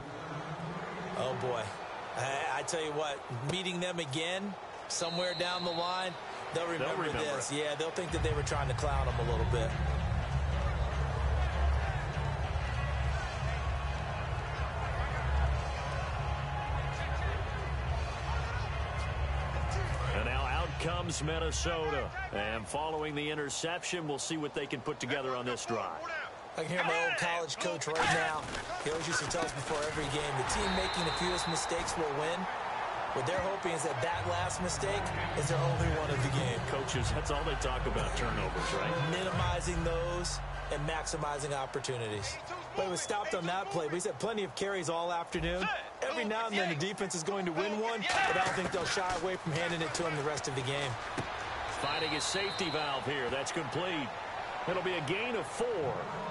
oh, boy. I tell you what, meeting them again somewhere down the line, they'll remember this. Yeah, they'll think that they were trying to clown them a little bit. And now out comes Minnesota. And following the interception, we'll see what they can put together on this drive. I can hear my old college coach right now. He always used to tell us before every game, the team making the fewest mistakes will win. What they're hoping is that last mistake is their only one of the game. Coaches, that's all they talk about, turnovers, right? Minimizing those and maximizing opportunities. But it was stopped on that play. But he's had plenty of carries all afternoon. Every now and then the defense is going to win one, but I don't think they'll shy away from handing it to him the rest of the game. Finding a safety valve here. That's complete. It'll be a gain of 4.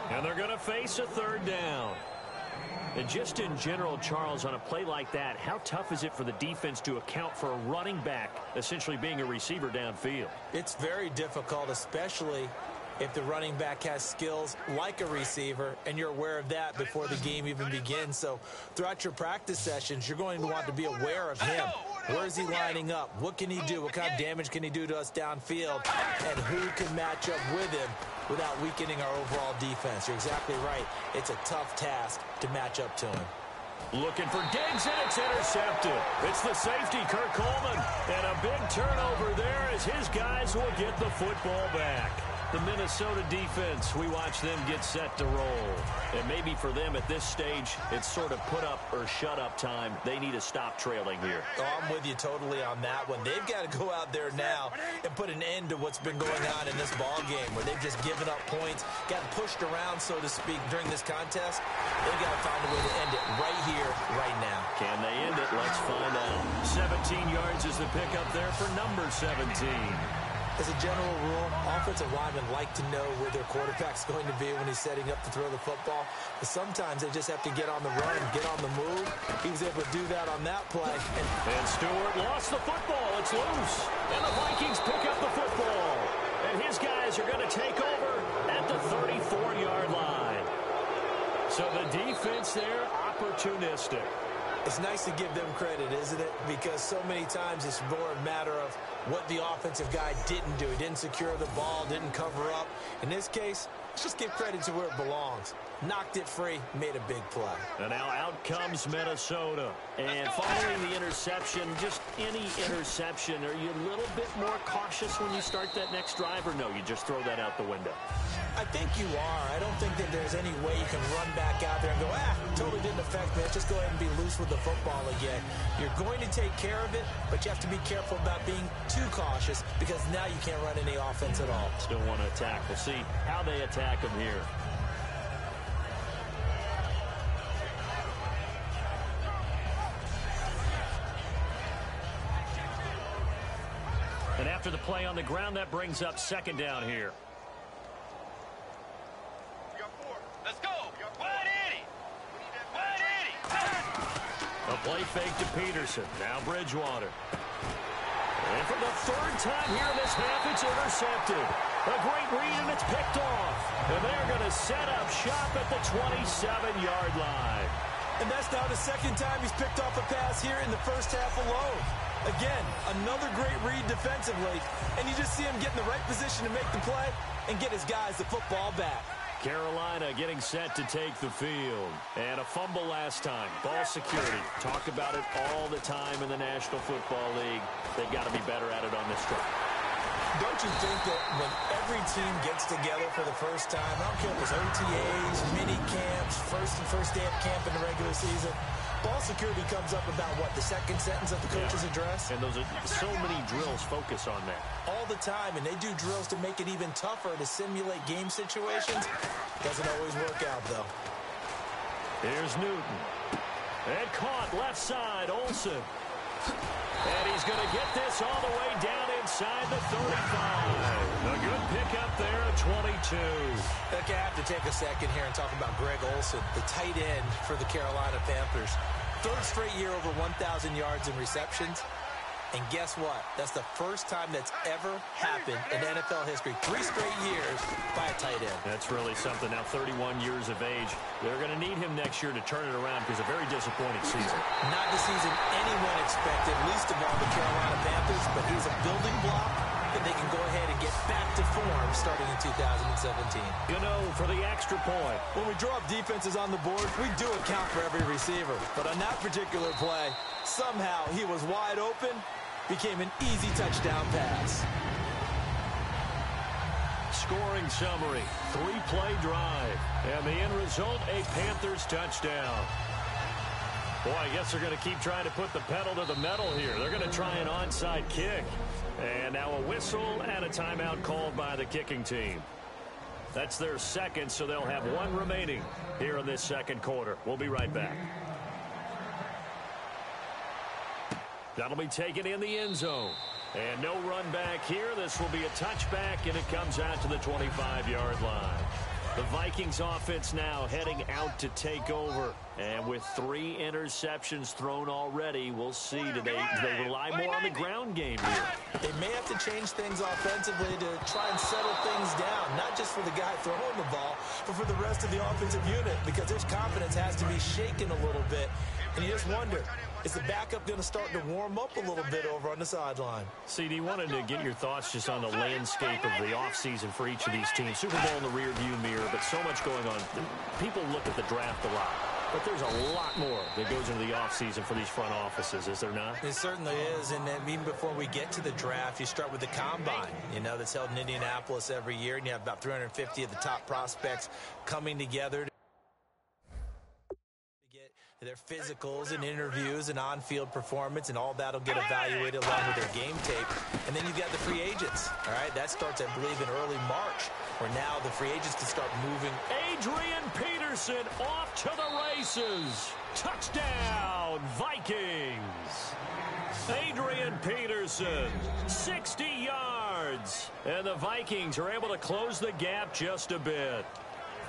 And they're going to face a 3rd down. And just in general, Charles, on a play like that, how tough is it for the defense to account for a running back essentially being a receiver downfield? It's very difficult, especially if the running back has skills like a receiver, and you're aware of that before the game even begins. So throughout your practice sessions, you're going to want to be aware of him. Where is he lining up? What can he do? What kind of damage can he do to us downfield? And who can match up with him without weakening our overall defense? You're exactly right. It's a tough task to match up to him. Looking for Diggs, and it's intercepted. It's the safety, Kirk Coleman. And a big turnover there as his guys will get the football back. The Minnesota defense, we watch them get set to roll. And maybe for them at this stage, it's sort of put up or shut up time. They need to stop trailing here. Oh, I'm with you totally on that one. They've got to go out there now and put an end to what's been going on in this ball game where they've just given up points, got pushed around, so to speak, during this contest. They've got to find a way to end it right here, right now. Can they end it? Let's find out. 17 yards is the pickup there for number 17. As a general rule, offensive linemen like to know where their quarterback's going to be when he's setting up to throw the football. But sometimes they just have to get on the run, get on the move. He was able to do that on that play. And Stewart lost the football. It's loose. And the Vikings pick up the football. And his guys are going to take over at the 34-yard line. So the defense there, opportunistic. It's nice to give them credit, isn't it? Because so many times it's more a matter of what the offensive guy didn't do. He didn't secure the ball, didn't cover up. In this case, let's just give credit to where it belongs. Knocked it free, made a big play. And now out comes Minnesota. And following the interception, just any interception, are you a little bit more cautious when you start that next drive, or no, you just throw that out the window? I think you are. I don't think that there's any way you can run back out there and go, totally didn't affect me. Let's just go ahead and be loose with the football again. You're going to take care of it, but you have to be careful about being too cautious because now you can't run any offense at all. Still want to attack. We'll see how they attack them here. And after the play on the ground, that brings up 2nd down here. Let's go. Wide Eddie. A play fake to Peterson. Now Bridgewater. And for the 3rd time here in this half, it's intercepted. A great read, and it's picked off. And they're going to set up shop at the 27-yard line. And that's now the 2nd time he's picked off a pass here in the first half alone. Again, another great read defensively, and you just see him get in the right position to make the play and get his guys the football back. Carolina getting set to take the field. And a fumble last time. Ball security. Talk about it all the time in the National Football League. They've got to be better at it on this drive. Don't you think that when every team gets together for the first time, I don't care if it's OTAs, mini camps, first day of camp in the regular season, ball security comes up about what, the 2nd sentence of the coach's address? And those are so many drills focus on that. All the time, and they do drills to make it even tougher to simulate game situations. Doesn't always work out, though. Here's Newton. And caught left side, Olsen. And he's going to get this all the way down inside the 35. A good pickup there at 22. Look, I have to take a second here and talk about Greg Olsen, the tight end for the Carolina Panthers. Third straight year over 1,000 yards in receptions. And guess what? That's the first time that's ever happened in NFL history. 3 straight years by a tight end. That's really something. Now 31 years of age. They're going to need him next year to turn it around because a very disappointing season. Not the season anyone expected, least of all the Carolina Panthers, but he's a building block that they can go ahead and get back to form starting in 2017. You know, for the extra point. When we draw up defenses on the board, we do account for every receiver. But on that particular play, somehow he was wide open, became an easy touchdown pass. Scoring summary, 3-play drive. And the end result, a Panthers touchdown. Boy, I guess they're going to keep trying to put the pedal to the metal here. They're going to try an onside kick. And now a whistle and a timeout called by the kicking team. That's their second, so they'll have 1 remaining here in this second quarter. We'll be right back. That'll be taken in the end zone. And no run back here. This will be a touchback, and it comes out to the 25-yard line. The Vikings offense now heading out to take over. And with 3 interceptions thrown already, we'll see today. Do they rely more on the ground game here? They may have to change things offensively to try and settle things down, not just for the guy throwing the ball, but for the rest of the offensive unit, because his confidence has to be shaken a little bit. And you just wonder, is the backup going to start to warm up a little bit over on the sideline? CD, wanted to get your thoughts just on the landscape of the offseason for each of these teams. Super Bowl in the rearview mirror, but so much going on. People look at the draft a lot, but there's a lot more that goes into the offseason for these front offices, is there not? It certainly is, and even before we get to the draft, you start with the combine, that's held in Indianapolis every year, and you have about 350 of the top prospects coming together their physicals and interviews and on-field performance, and all that'll get evaluated along with their game tape. And then you've got the free agents, all right? That starts, I believe, in early March, where now the free agents can start moving. Adrian Peterson off to the races. Touchdown, Vikings. Adrian Peterson, 60 yards. And the Vikings are able to close the gap just a bit.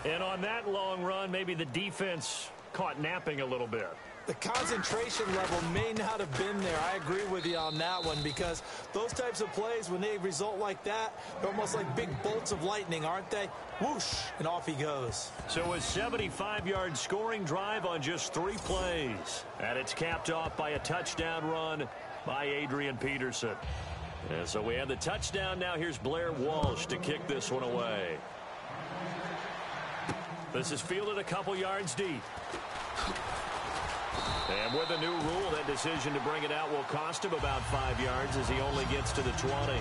And on that long run, maybe the defense caught napping a little bit. The concentration level may not have been there. I agree with you on that one, because those types of plays, when they result like that, they're almost like big bolts of lightning, aren't they? Whoosh, and off he goes. So a 75-yard scoring drive on just 3 plays. And it's capped off by a touchdown run by Adrian Peterson. And so we have the touchdown now. Here's Blair Walsh to kick this one away. This is fielded a couple yards deep. And with the new rule, that decision to bring it out will cost him about 5 yards as he only gets to the 20.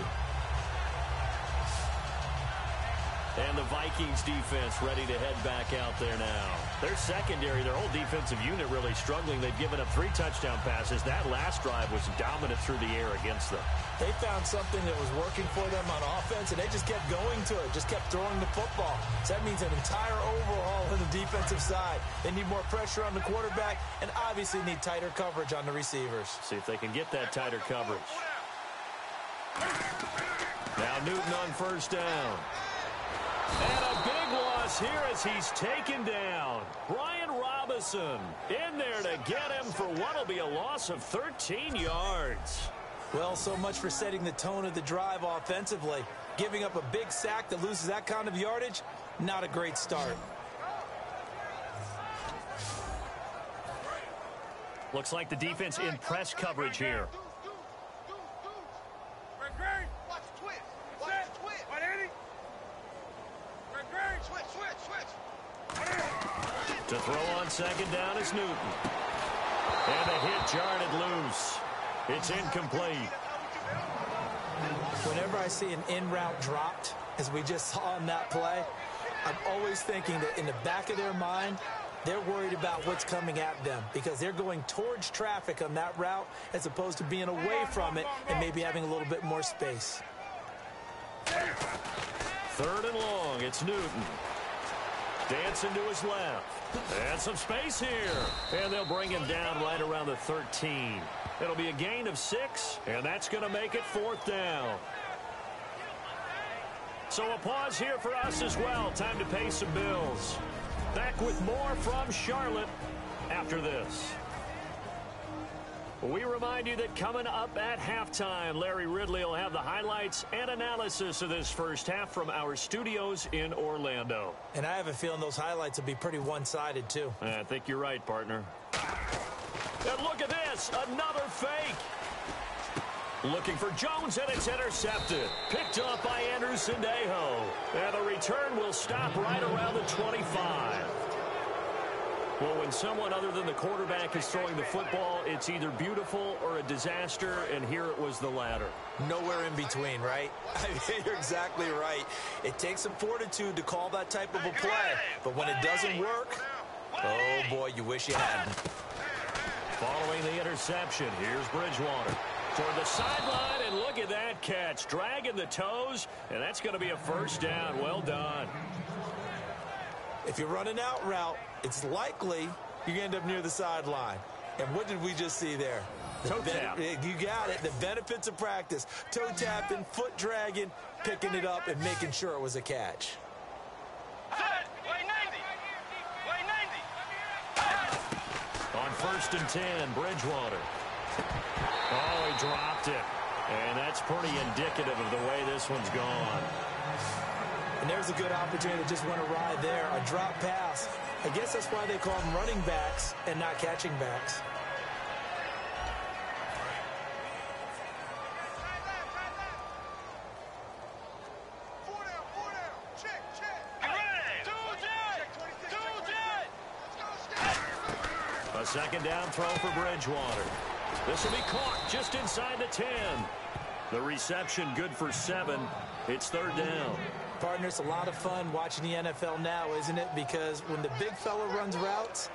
And the Vikings defense ready to head back out there now. Their secondary, their whole defensive unit really struggling. They've given up 3 touchdown passes. That last drive was dominant through the air against them. They found something that was working for them on offense, and they just kept going to it, just kept throwing the football. So that means an entire overhaul on the defensive side. They need more pressure on the quarterback and obviously need tighter coverage on the receivers. See if they can get that tighter coverage. Now Newton on first down. And a big loss here as he's taken down. Brian Robinson in there to get him for what will be a loss of 13 yards. Well, so much for setting the tone of the drive offensively. Giving up a big sack that loses that kind of yardage, not a great start. Looks like the defense in press coverage here. To throw on second down is Newton. And the hit jarred it loose. It's incomplete. Whenever I see an in-route dropped, as we just saw in that play, I'm always thinking that in the back of their mind, they're worried about what's coming at them because they're going towards traffic on that route as opposed to being away from it and maybe having a little bit more space. 3rd and long, it's Newton. Dancing to his left. And some space here. And they'll bring him down right around the 13. It'll be a gain of 6, and that's going to make it 4th down. So a pause here for us as well. Time to pay some bills. Back with more from Charlotte after this. We remind you that coming up at halftime, Larry Ridley will have the highlights and analysis of this first half from our studios in Orlando. And I have a feeling those highlights will be pretty one-sided, too. I think you're right, partner. And look at this, another fake. Looking for Jones, and it's intercepted. Picked up by Anderson Dejo. And the return will stop right around the 25. Well, when someone other than the quarterback is throwing the football, it's either beautiful or a disaster, and here it was the latter. Nowhere in between, right? I mean, you're exactly right. It takes some fortitude to call that type of a play, but when it doesn't work, oh boy, you wish you hadn't. Following the interception, here's Bridgewater toward the sideline, and look at that catch, dragging the toes, and that's going to be a first down. Well done. If you run an out route, it's likely you end up near the sideline. And what did we just see there? Toe tap. You got it. The benefits of practice. Toe tapping, foot dragging, picking it up, and making sure it was a catch. On 1st and 10, Bridgewater. Oh, he dropped it. And that's pretty indicative of the way this one's gone. And there's a good opportunity to just went awry there. A drop pass. I guess that's why they call them running backs and not catching backs. A second down throw for Bridgewater. This will be caught just inside the 10. The reception good for 7. It's 3rd down. Partner, it's a lot of fun watching the NFL now, isn't it? Because when the big fella runs routes,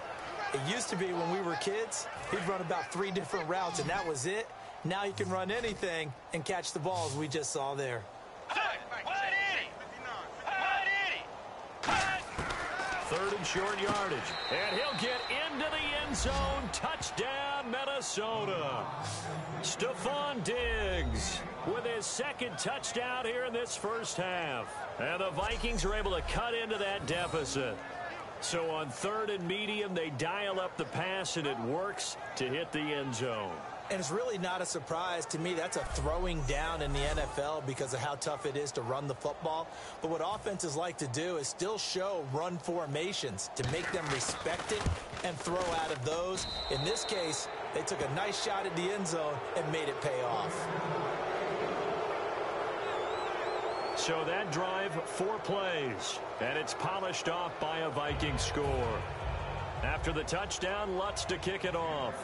it used to be when we were kids, he'd run about 3 different routes, and that was it. Now you can run anything and catch the balls we just saw there. 3rd and short yardage. And he'll get into the end zone. Touchdown, Minnesota. Stephon Diggs with his 2nd touchdown here in this first half. And the Vikings are able to cut into that deficit. So on 3rd and medium, they dial up the pass, and it works to hit the end zone. And it's really not a surprise to me. That's a throwing down in the NFL because of how tough it is to run the football. But what offenses like to do is still show run formations to make them respect it and throw out of those. In this case, they took a nice shot at the end zone and made it pay off. So that drive, 4 plays, and it's polished off by a Viking score. After the touchdown, Lutz to kick it off.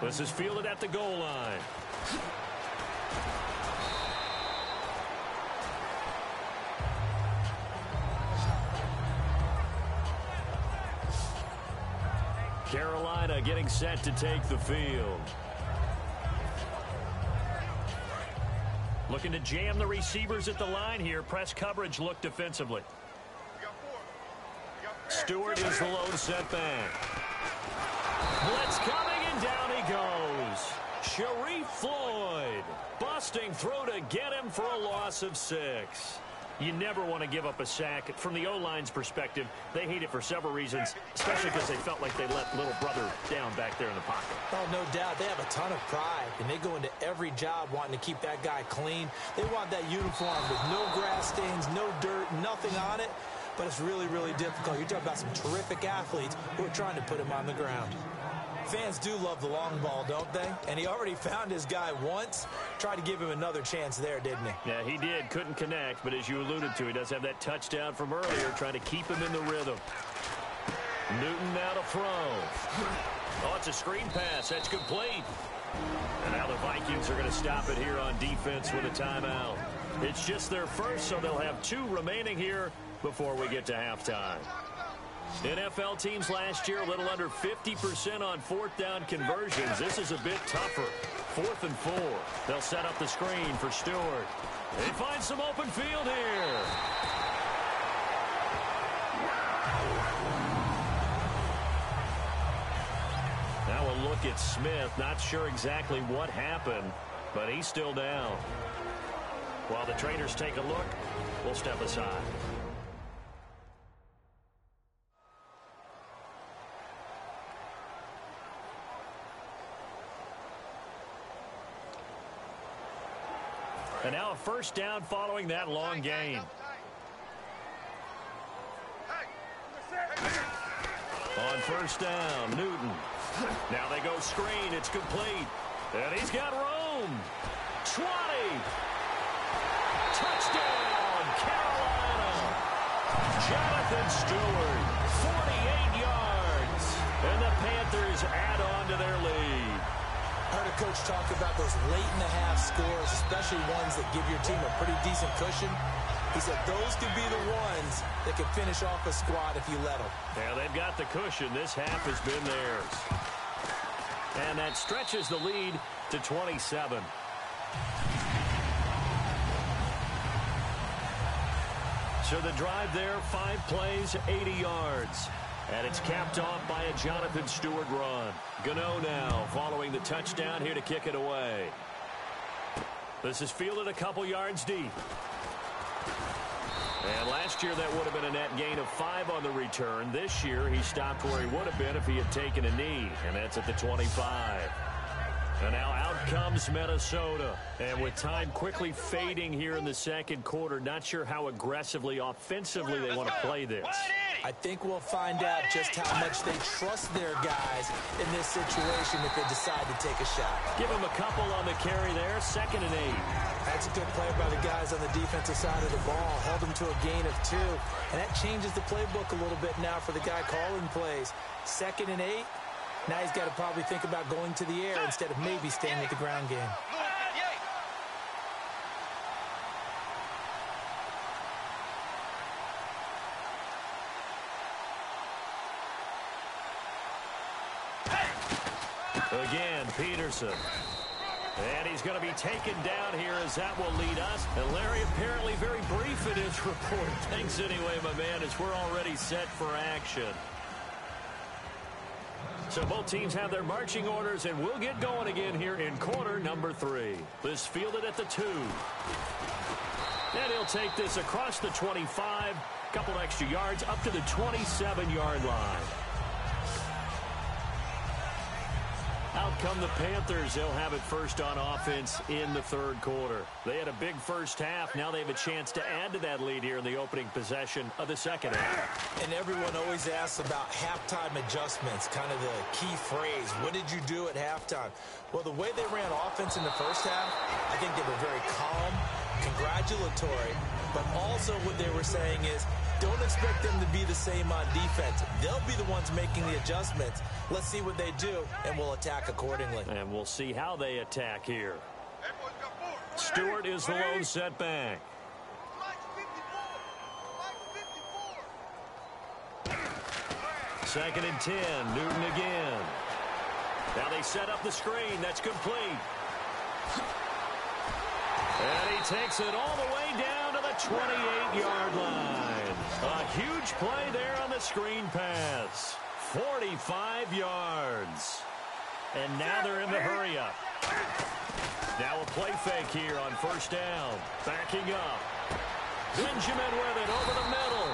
This is fielded at the goal line. Carolina getting set to take the field. Looking to jam the receivers at the line here. Press coverage look defensively. Stewart is the lone setback. Blitz coming, and down he goes. Sharif Floyd busting through to get him for a loss of 6. You never want to give up a sack. From the O-line's perspective, they hate it for several reasons, especially because they felt like they let little brother down back there in the pocket. Oh, no doubt. They have a ton of pride, and they go into every job wanting to keep that guy clean. They want that uniform with no grass stains, no dirt, nothing on it. But it's really, really difficult. You're talking about some terrific athletes who are trying to put him on the ground. Fans do love the long ball, don't they? And he already found his guy once. Tried to give him another chance there, didn't he? Yeah, he did. Couldn't connect, but as you alluded to, he does have that touchdown from earlier, trying to keep him in the rhythm. Newton now to throw. Oh, it's a screen pass. That's complete. And now the Vikings are going to stop it here on defense with a timeout. It's just their first, so they'll have 2 remaining here before we get to halftime. NFL teams last year a little under 50% on fourth down conversions. This is a bit tougher. 4th and 4. They'll set up the screen for Stewart. They find some open field here. Now we'll look at Smith. Not sure exactly what happened, but he's still down. While the trainers take a look, we'll step aside. And now a first down following that long gain. On first down, Newton. Now they go screen. It's complete. And he's got room. 20. Touchdown, Carolina. Jonathan Stewart, 48 yards. And the Panthers add on to their lead. I heard a coach talk about those late-in-the-half scores, especially ones that give your team a pretty decent cushion. He said those could be the ones that could finish off a squad if you let them. Yeah, they've got the cushion. This half has been theirs. And that stretches the lead to 27. So the drive there, 5 plays, 80 yards. And it's capped off by a Jonathan Stewart run. Gano now following the touchdown here to kick it away. This is fielded a couple yards deep. And last year that would have been a net gain of 5 on the return. This year he stopped where he would have been if he had taken a knee. And that's at the 25. And now out comes Minnesota. And with time quickly fading here in the second quarter, not sure how aggressively, offensively they want to play this. I think we'll find out just how much they trust their guys in this situation if they decide to take a shot. Give them a couple on the carry there, 2nd and 8. That's a good play by the guys on the defensive side of the ball. Held them to a gain of 2. And that changes the playbook a little bit now for the guy calling plays. 2nd and 8. Now he's got to probably think about going to the air instead of maybe staying with the ground game. Again, Peterson. And he's going to be taken down here as that will lead us. And Larry apparently very brief in his report. Thanks anyway, my man, as we're already set for action. So both teams have their marching orders, and we'll get going again here in quarter number 3. This fielded at the 2. And he'll take this across the 25. Couple extra yards up to the 27-yard line. Out come the Panthers. They'll have it first on offense in the 3rd quarter. They had a big first half. Now they have a chance to add to that lead here in the opening possession of the 2nd half. And everyone always asks about halftime adjustments, kind of the key phrase. What did you do at halftime? Well, the way they ran offense in the first half, I think they were very calm, congratulatory, but also what they were saying is, don't expect them to be the same on defense. They'll be the ones making the adjustments. Let's see what they do, and we'll attack accordingly. And we'll see how they attack here. Stewart is the lone setback. Second and 10. Newton again. Now they set up the screen. That's complete. And he takes it all the way down to the 28-yard line. A huge play there on the screen pass. 45 yards. And now they're in the hurry-up. Now a play fake here on first down. Backing up. Benjamin with it over the middle.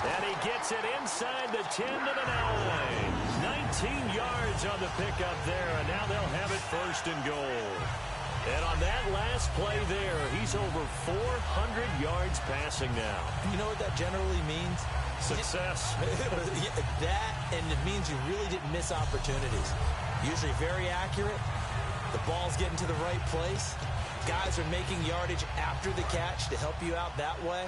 And he gets it inside the 10 to the 9. 19 yards on the pickup there. And now they'll have it first and goal. And on that last play there, he's over 400 yards passing now. You know what that generally means? Success. That, and it means you really didn't miss opportunities. Usually very accurate. The ball's getting to the right place. Guys are making yardage after the catch to help you out that way.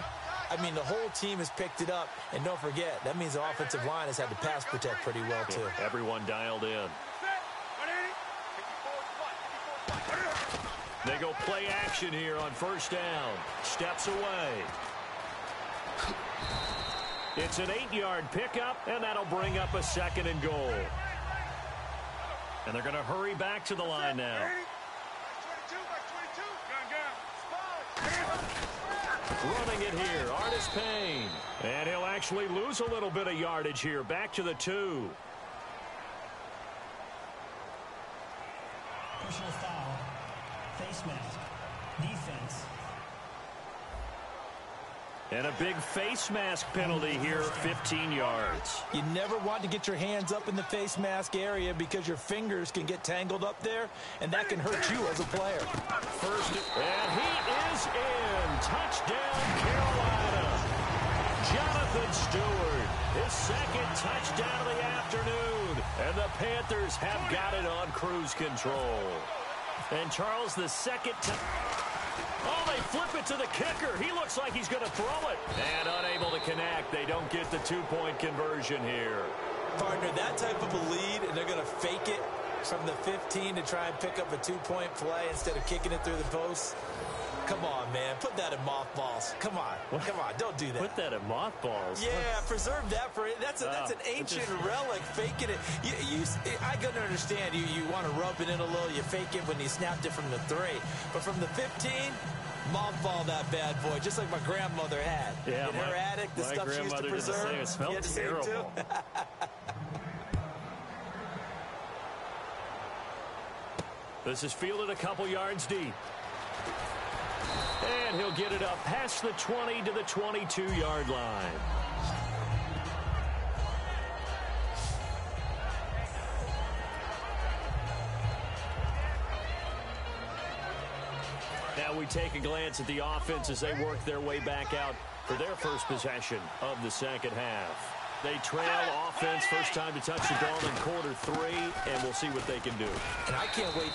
I mean, the whole team has picked it up. And don't forget, that means the offensive line has had to pass protect pretty well, too. Everyone dialed in. They go play action here on first down. Steps away. It's an 8-yard pickup, and that'll bring up a 2nd and goal. And they're going to hurry back to the line now. Running it here, Artis Payne. And he'll actually lose a little bit of yardage here. Back to the 2. Personal foul. Face mask. Defense. And a big face mask penalty here, 15 yards. You never want to get your hands up in the face mask area because your fingers can get tangled up there, and that can hurt you as a player. First, and he is in. Touchdown, Carolina. Jonathan Stewart, his 2nd touchdown of the afternoon. And the Panthers have got it on cruise control. And Charles, the 2nd time. Oh, they flip it to the kicker. He looks like he's going to throw it. And unable to connect. They don't get the 2-point conversion here. Partner, that type of a lead, and they're going to fake it from the 15 to try and pick up a 2-point play instead of kicking it through the post. Come on, man. Put that in mothballs. Come on. What? Come on. Don't do that. Put that in mothballs? Yeah, preserve that for it. That's an ancient relic, faking it. I couldn't understand. You want to rub it in a little. You fake it when you snapped it from the 3. But from the 15, mothball that bad boy, just like my grandmother had. Yeah, in her attic, the stuff she used to preserve. It smelled terrible. This is fielded a couple yards deep. And he'll get it up past the 20 to the 22-yard line. Now we take a glance at the offense as they work their way back out for their first possession of the 2nd half. They trail offense, first time to touch the ball in quarter 3, and we'll see what they can do. And I can't wait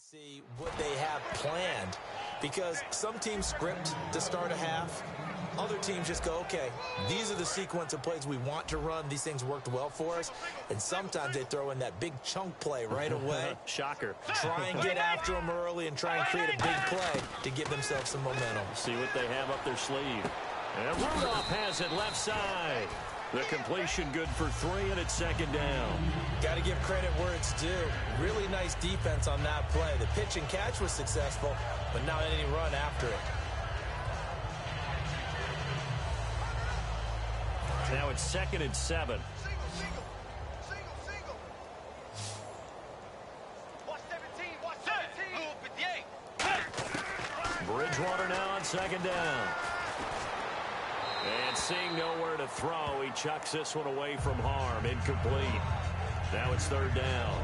see what they have planned, because some teams script to start a half. Other teams just go, okay, these are the sequence of plays we want to run. These things worked well for us. And sometimes they throw in that big chunk play right away. Shocker. Try and get after them early and try and create a big play to give themselves some momentum. See what they have up their sleeve. And Rudolph has it left side. The completion good for 3, and it's 2nd down. Got to give credit where it's due. Really nice defense on that play. The pitch and catch was successful, but not any run after it. Now it's 2nd and 7. Watch 17, watch 17. Bridgewater now on 2nd down. And seeing nowhere to throw, he chucks this one away from harm. Incomplete. Now it's 3rd down.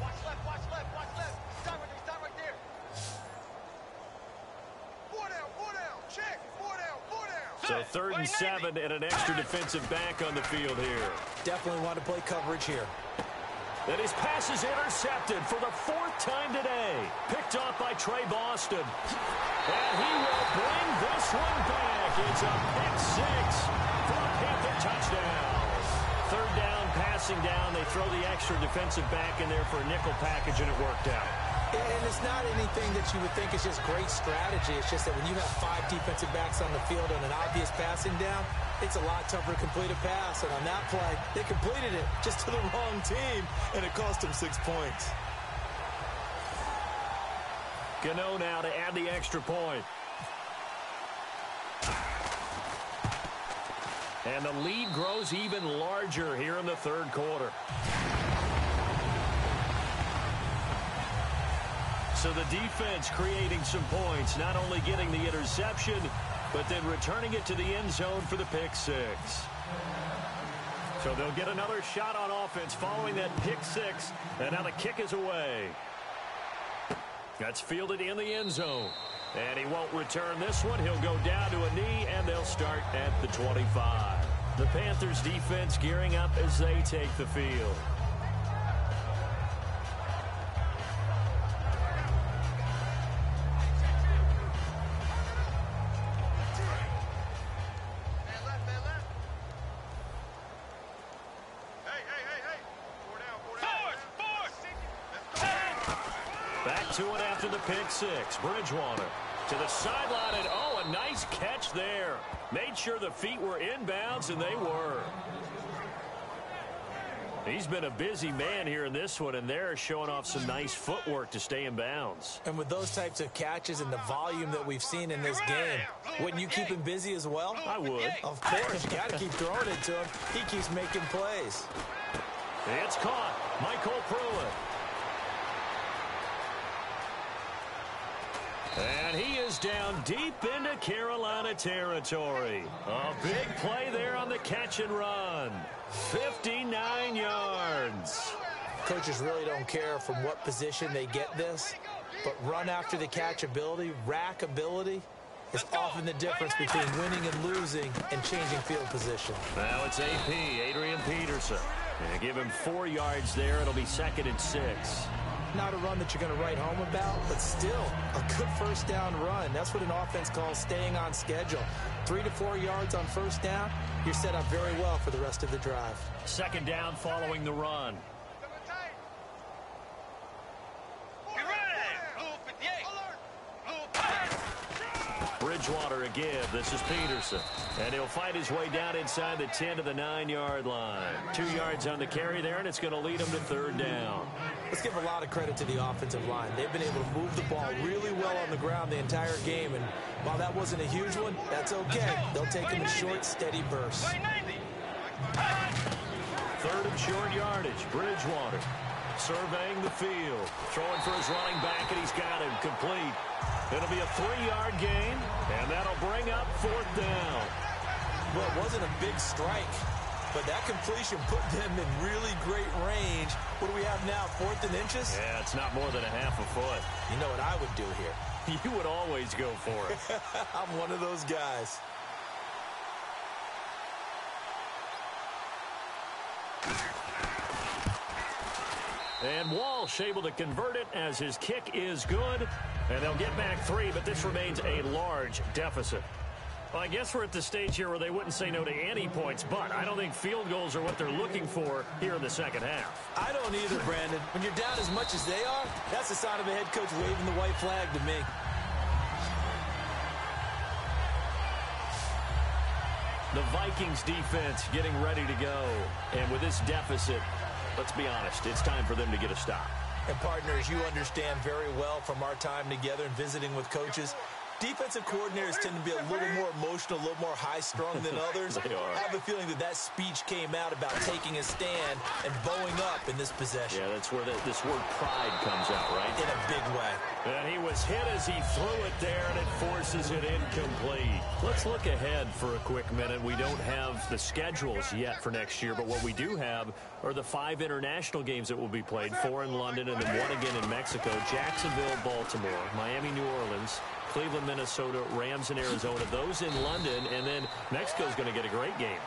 Watch left, watch left, watch left. Stop right there. 4 down, check. 4 down. So 3rd and 7 and an extra defensive back on the field here. Definitely want to play coverage here. And his pass is intercepted for the 4th time today. Picked off by Trey Boston. And he will bring this one back. It's a pick 6 for a Panther touchdown. 3rd down, passing down. They throw the extra defensive back in there for a nickel package, and it worked out. And it's not anything that you would think is just great strategy. It's just that when you have 5 defensive backs on the field on an obvious passing down, it's a lot tougher to complete a pass. And on that play, they completed it just to the wrong team, and it cost them 6 points. Gano now to add the extra point. And the lead grows even larger here in the 3rd quarter. So the defense creating some points, not only getting the interception, but then returning it to the end zone for the pick 6. So they'll get another shot on offense following that pick 6, and now the kick is away. That's fielded in the end zone. And he won't return this one. He'll go down to a knee, and they'll start at the 25. The Panthers defense gearing up as they take the field. to it after the pick six. Bridgewater to the sideline, and a nice catch there. Made sure the feet were inbounds, and they were. He's been a busy man here in this one, and they're showing off some nice footwork to stay in bounds. And with those types of catches and the volume that we've seen in this game, wouldn't you keep him busy as well? I would. Of course. You got to keep throwing it to him. He keeps making plays. It's caught. Michael Pruitt. And he is down deep into Carolina territory. A big play there on the catch and run. 59 yards. Coaches really don't care from what position they get this, but run after the catch ability, rack ability, is often the difference between winning and losing and changing field position. Now it's AP, Adrian Peterson. And give him 4 yards there. It'll be 2nd and 6. Not a run that you're going to write home about, but still a good first down run. That's what an offense calls staying on schedule. 3 to 4 yards on first down, you're set up very well for the rest of the drive. 2nd down following the run. Bridgewater a give. This is Peterson. And he'll fight his way down inside the 10 to the 9-yard line. 2 yards on the carry there, and it's going to lead him to 3rd down. Let's give a lot of credit to the offensive line. They've been able to move the ball really well on the ground the entire game. And while that wasn't a huge one, that's okay. They'll take him in short, steady bursts. 3rd and short yardage. Bridgewater surveying the field. Throwing for his running back, and he's got him complete. It'll be a 3-yard gain, and that'll bring up 4th down. Well, it wasn't a big strike, but that completion put them in really great range. What do we have now, 4th and inches? Yeah, it's not more than a half a foot. You know what I would do here? You would always go for it. I'm one of those guys. And Walsh able to convert it as his kick is good. And they'll get back 3, but this remains a large deficit. Well, I guess we're at the stage here where they wouldn't say no to any points, but I don't think field goals are what they're looking for here in the second half. I don't either, Brandon. When you're down as much as they are, that's the sign of a head coach waving the white flag to me. The Vikings defense getting ready to go. And with this deficit, let's be honest, it's time for them to get a stop. And partners, you understand very well from our time together and visiting with coaches, defensive coordinators tend to be a little more emotional, a little more high-strung than others. They are. I have a feeling that speech came out about taking a stand and bowing up in this possession. Yeah, that's where this word pride comes out, right? In a big way. And he was hit as he threw it there, and it forces it incomplete. Let's look ahead for a quick minute. We don't have the schedules yet for next year, but what we do have are the 5 international games that will be played, 4 in London and then 1 again in Mexico, Jacksonville, Baltimore, Miami, New Orleans, Cleveland, Minnesota, Rams in Arizona, those in London, and then Mexico's going to get a great game.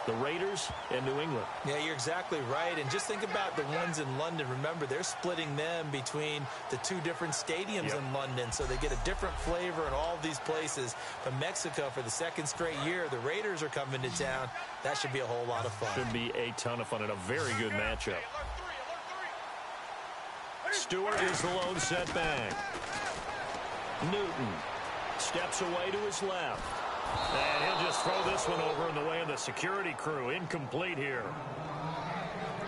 The Raiders and New England. Yeah, you're exactly right. And just think about the ones in London. Remember, they're splitting them between the 2 different stadiums in London, so they get a different flavor in all of these places. But Mexico, for the 2nd straight year, the Raiders are coming to town. That should be a whole lot of fun. Should be a ton of fun and a very good matchup. Stewart is the lone setback. Newton steps away to his left. And he'll just throw this one over in the way of the security crew. Incomplete here.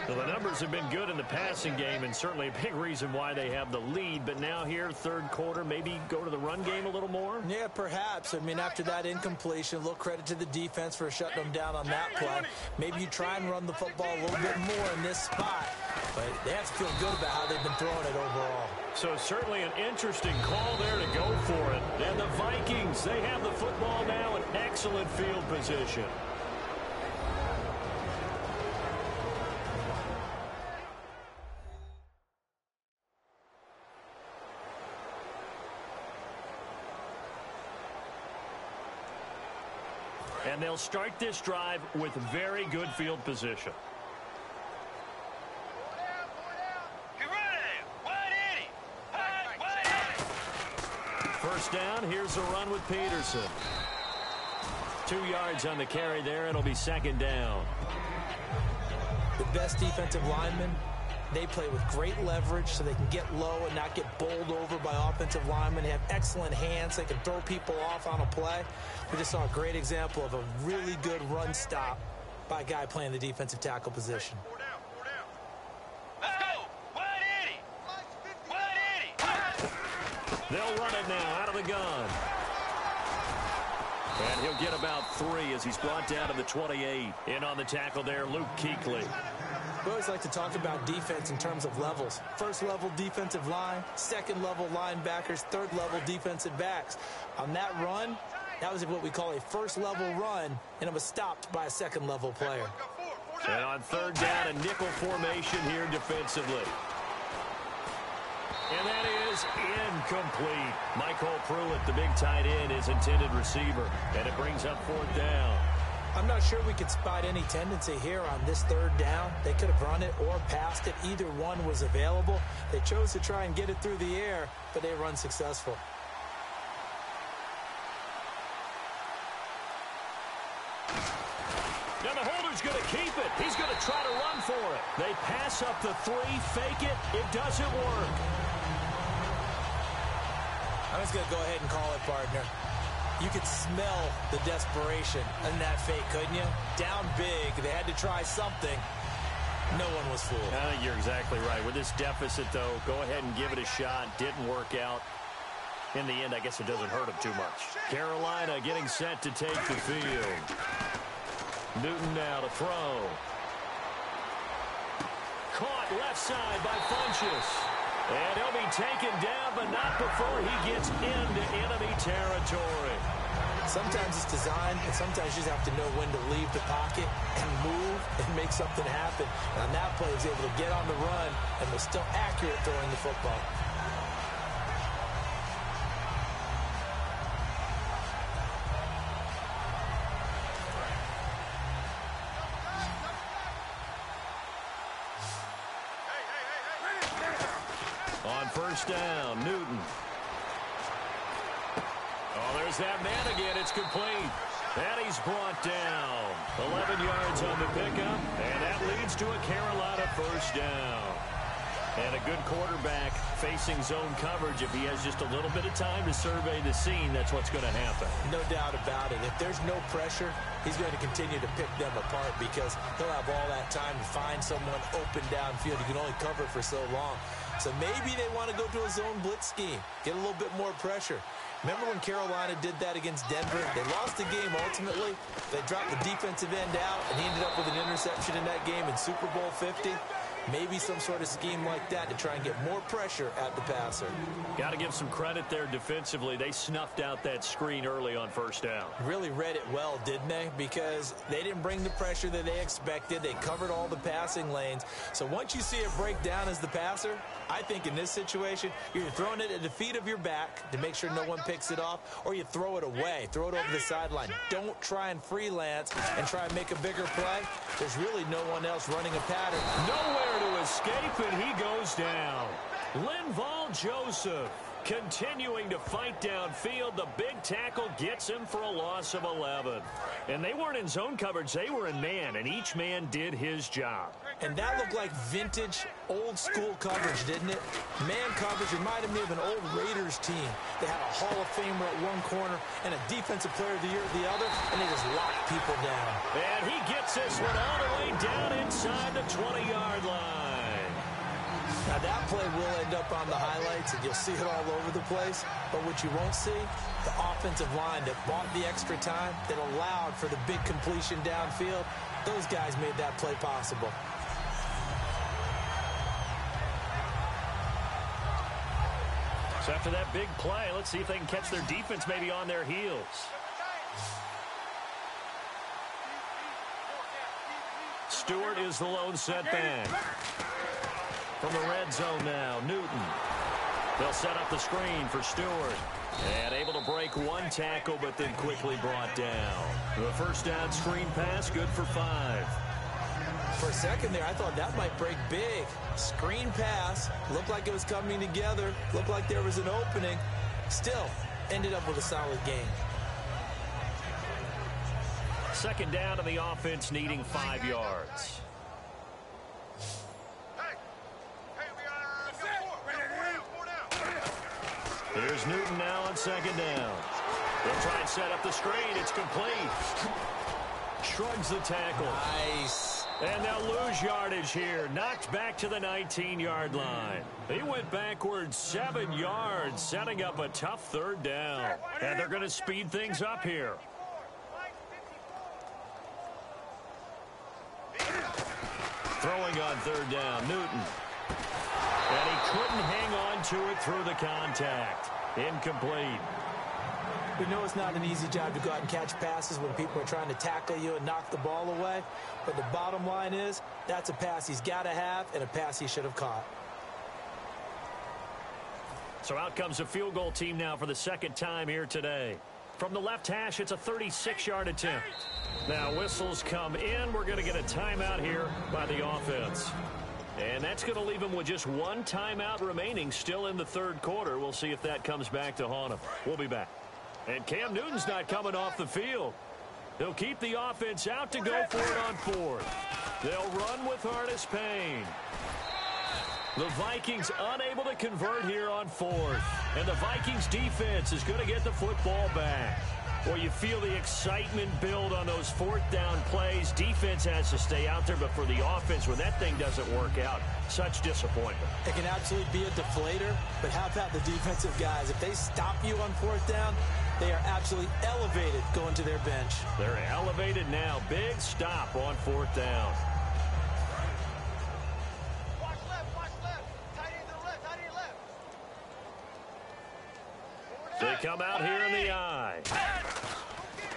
Well, the numbers have been good in the passing game, and certainly a big reason why they have the lead. But now here, 3rd quarter, maybe go to the run game a little more? Yeah, perhaps. I mean, after that incompletion, a little credit to the defense for shutting them down on that play. Maybe you try and run the football a little bit more in this spot. But they have to feel good about how they've been throwing it overall. So certainly an interesting call there to go for it. And the Vikings, they have the football now in excellent field position. And they'll start this drive with very good field position. First down, here's a run with Peterson. 2 yards on the carry there. It'll be 2nd down. The best defensive linemen They play with great leverage so they can get low and not get bowled over by offensive linemen. They have excellent hands. They can throw people off on a play. We just saw a great example of a really good run stop by a guy playing the defensive tackle position. Let's go. 180. 180. They'll run it now out of the gun. And he'll get about 3 as he's brought down to the 28. In on the tackle there, Luke Kuechly. We always like to talk about defense in terms of levels. First level defensive line, second level linebackers, third level defensive backs. On that run, that was what we call a first level run, and it was stopped by a second level player. And on third down, a nickel formation here defensively. And that is incomplete. Michael Pruitt, the big tight end, is intended receiver. And it brings up fourth down. I'm not sure we could spot any tendency here on this third down. They could have run it or passed it. Either one was available. They chose to try and get it through the air, but they run successful. Now the holder's going to keep it. He's going to try to run for it. They pass up the 3, fake it. It doesn't work. I'm just going to go ahead and call it, partner. You could smell the desperation in that fake, couldn't you? Down big. They had to try something. No one was fooled. I think you're exactly right. With this deficit, though, go ahead and give it a shot. Didn't work out. In the end, I guess it doesn't hurt him too much. Carolina getting set to take the field. Newton now to throw. Caught left side by Funchess. And he'll be taken down, but not before he gets into enemy territory. Sometimes it's designed, and sometimes you just have to know when to leave the pocket and move and make something happen. And on that play, he was able to get on the run and was still accurate throwing the football. On first down, Newton. Oh, there's that man again. It's complete. And he's brought down. 11 yards on the pickup. And that leads to a Carolina first down. And a good quarterback facing zone coverage. If he has just a little bit of time to survey the scene, that's what's going to happen. No doubt about it. If there's no pressure, he's going to continue to pick them apart because he'll have all that time to find someone open downfield. He can only cover for so long. So maybe they want to go to a zone blitz scheme, get a little bit more pressure. Remember when Carolina did that against Denver? They lost the game ultimately. They dropped the defensive end out, and he ended up with an interception in that game in Super Bowl 50. Maybe some sort of scheme like that to try and get more pressure at the passer. Got to give some credit there defensively. They snuffed out that screen early on first down. Really read it well, didn't they? Because they didn't bring the pressure that they expected. They covered all the passing lanes. So once you see it break down as the passer, I think in this situation, you're throwing it at the feet of your back to make sure no one picks it off, or you throw it away, throw it over the sideline. Don't try and freelance and try and make a bigger play. There's really no one else running a pattern. Nowhere to escape, and he goes down. Linval Joseph continuing to fight downfield. The big tackle gets him for a loss of 11. And they weren't in zone coverage. They were in man, and each man did his job. And that looked like vintage, old-school coverage, didn't it? Man coverage reminded me of an old Raiders team. They had a Hall of Famer at one corner and a Defensive Player of the Year at the other, and they just locked people down. And he gets this one all the way down inside the 20-yard line. Now, that play will end up on the highlights, and you'll see it all over the place. But what you won't see, the offensive line that bought the extra time, that allowed for the big completion downfield, those guys made that play possible. So after that big play, let's see if they can catch their defense maybe on their heels. Stewart is the lone setback. From the red zone now, Newton. They'll set up the screen for Stewart. And able to break one tackle, but then quickly brought down. The first down screen pass, good for 5. For a second there, I thought that might break big. Screen pass, looked like it was coming together, looked like there was an opening. Still, ended up with a solid game. Second down to the offense, needing 5 yards. Here's Newton now on second down. They'll try and set up the screen. It's complete. Shrugs the tackle. Nice. And they'll lose yardage here. Knocked back to the 19-yard line. He went backwards 7 yards, setting up a tough third down. And they're going to speed things up here. Throwing on third down, Newton. And he couldn't hang on to it through the contact. Incomplete. We know it's not an easy job to go out and catch passes when people are trying to tackle you and knock the ball away. But the bottom line is, that's a pass he's got to have and a pass he should have caught. So out comes a field goal team now for the second time here today. From the left hash, it's a 36-yard attempt. Now whistles come in. We're going to get a timeout here by the offense. And that's going to leave him with just one timeout remaining still in the third quarter. We'll see if that comes back to haunt him. We'll be back. And Cam Newton's not coming off the field. They'll keep the offense out to go for it on fourth. They'll run with Artis Payne. The Vikings unable to convert here on fourth. And the Vikings defense is going to get the football back. Well, you feel the excitement build on those fourth down plays. Defense has to stay out there, but for the offense, when that thing doesn't work out, such disappointment. It can absolutely be a deflator, but how about the defensive guys? If they stop you on fourth down, they are absolutely elevated going to their bench. They're elevated now. Big stop on fourth down. Watch left. Tight end to the left, tight end left. They come out here in the eye.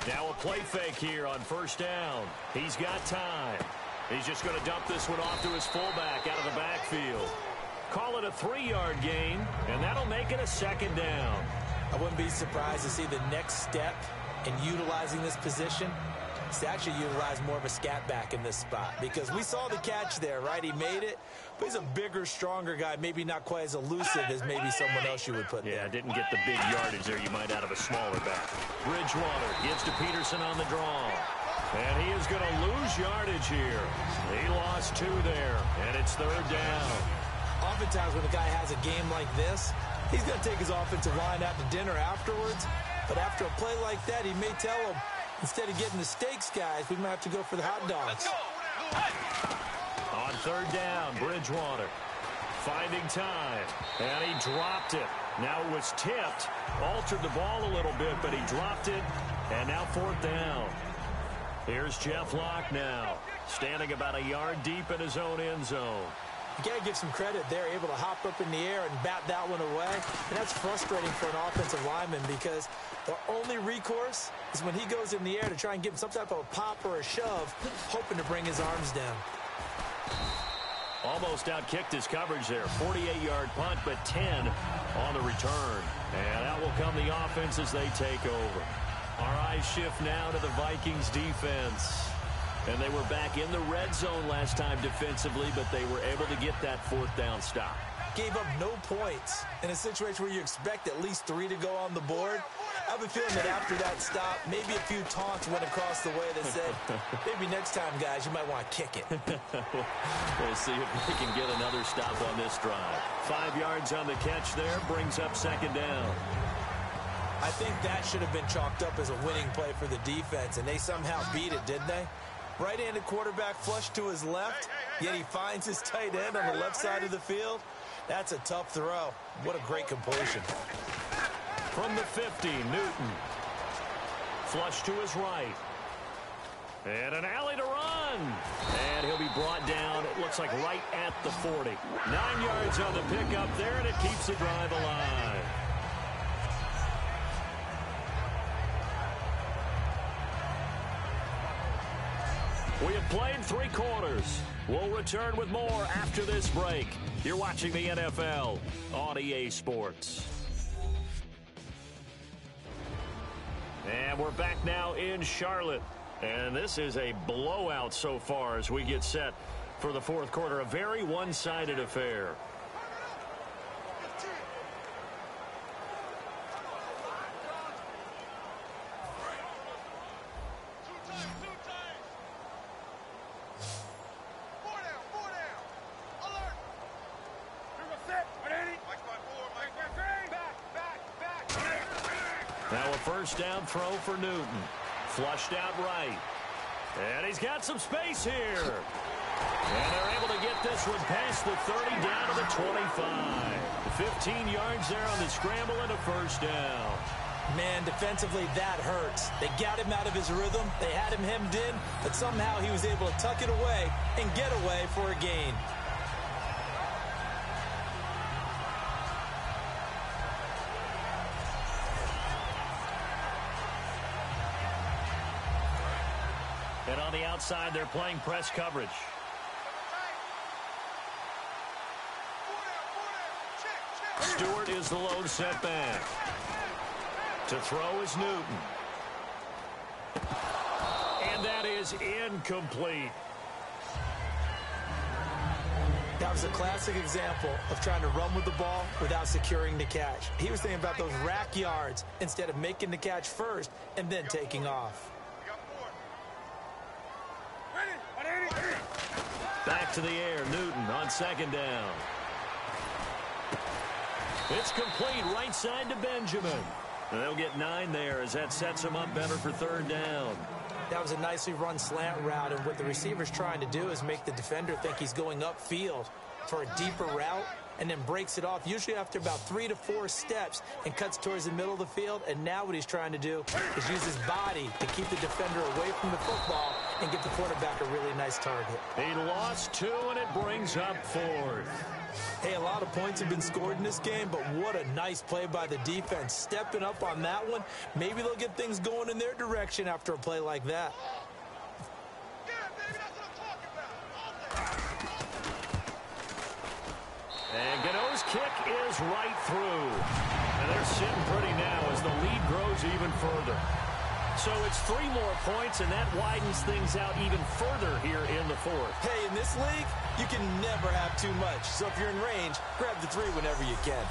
Now a play fake here on first down. He's got time. He's just going to dump this one off to his fullback out of the backfield. Call it a 3-yard gain, and that'll make it a second down. I wouldn't be surprised to see the next step in utilizing this position is to actually utilize more of a scat back in this spot, because we saw the catch there, right? He made it, but he's a bigger, stronger guy, maybe not quite as elusive as maybe someone else you would put there. Yeah, didn't get the big yardage there you might out of a smaller back. Bridgewater gives to Peterson on the draw. And he is going to lose yardage here. He lost 2 there, and it's third down. Oftentimes when a guy has a game like this, he's going to take his offensive line out to dinner afterwards. But after a play like that, he may tell them, instead of getting the steaks, guys, we might have to go for the hot dogs. On third down, Bridgewater finding time, and he dropped it. Now it was tipped, altered the ball a little bit, but he dropped it, and now fourth down. Here's Jeff Locke now, standing about a yard deep in his own end zone. You got to give some credit. They're able to hop up in the air and bat that one away. And that's frustrating for an offensive lineman, because the only recourse is when he goes in the air to try and give him some type of a pop or a shove, hoping to bring his arms down. Almost outkicked his coverage there. 48-yard punt, but 10 on the return. And out will come the offense as they take over. Our eyes shift now to the Vikings defense. And they were back in the red zone last time defensively, but they were able to get that fourth down stop. Gave up no points in a situation where you expect at least 3 to go on the board. I have a feeling that after that stop, maybe a few taunts went across the way that said, maybe next time, guys, you might want to kick it. We'll see if they can get another stop on this drive. 5 yards on the catch there, brings up second down. I think that should have been chalked up as a winning play for the defense, and they somehow beat it, didn't they? Right-handed quarterback flush to his left, yet he finds his tight end on the left side of the field. That's a tough throw. What a great completion. From the 50, Newton. Flush to his right. And an alley to run. And he'll be brought down, it looks like right at the 40. 9 yards on the pickup there, and it keeps the drive alive. We have played 3 quarters. We'll return with more after this break. You're watching the NFL on EA Sports. And we're back now in Charlotte. And this is a blowout so far as we get set for the fourth quarter. A very one-sided affair. first down throw for Newton. Flushed out right. And he's got some space here. And they're able to get this one past the 30 down to the 25. 15 yards there on the scramble and a first down. Man, defensively, that hurts. They got him out of his rhythm. They had him hemmed in, but somehow he was able to tuck it away and get away for a gain. And on the outside, they're playing press coverage. Stewart is the lone setback. To throw is Newton. And that is incomplete. That was a classic example of trying to run with the ball without securing the catch. He was thinking about those rack yards instead of making the catch first and then taking off. Back to the air, Newton on second down. It's complete right side to Benjamin. And they'll get 9 there as that sets him up better for third down. That was a nicely run slant route, and what the receiver's trying to do is make the defender think he's going upfield for a deeper route and then breaks it off, usually after about 3 to 4 steps, and cuts towards the middle of the field. And now what he's trying to do is use his body to keep the defender away from the football and get the quarterback a really nice target. He lost 2, and it brings up 4th. Hey, a lot of points have been scored in this game, but what a nice play by the defense. Stepping up on that one, maybe they'll get things going in their direction after a play like that. And Gano's kick is right through. And they're sitting pretty now as the lead grows even further. So it's 3 more points, and that widens things out even further here in the 4th. Hey, in this league, you can never have too much. So if you're in range, grab the 3 whenever you can.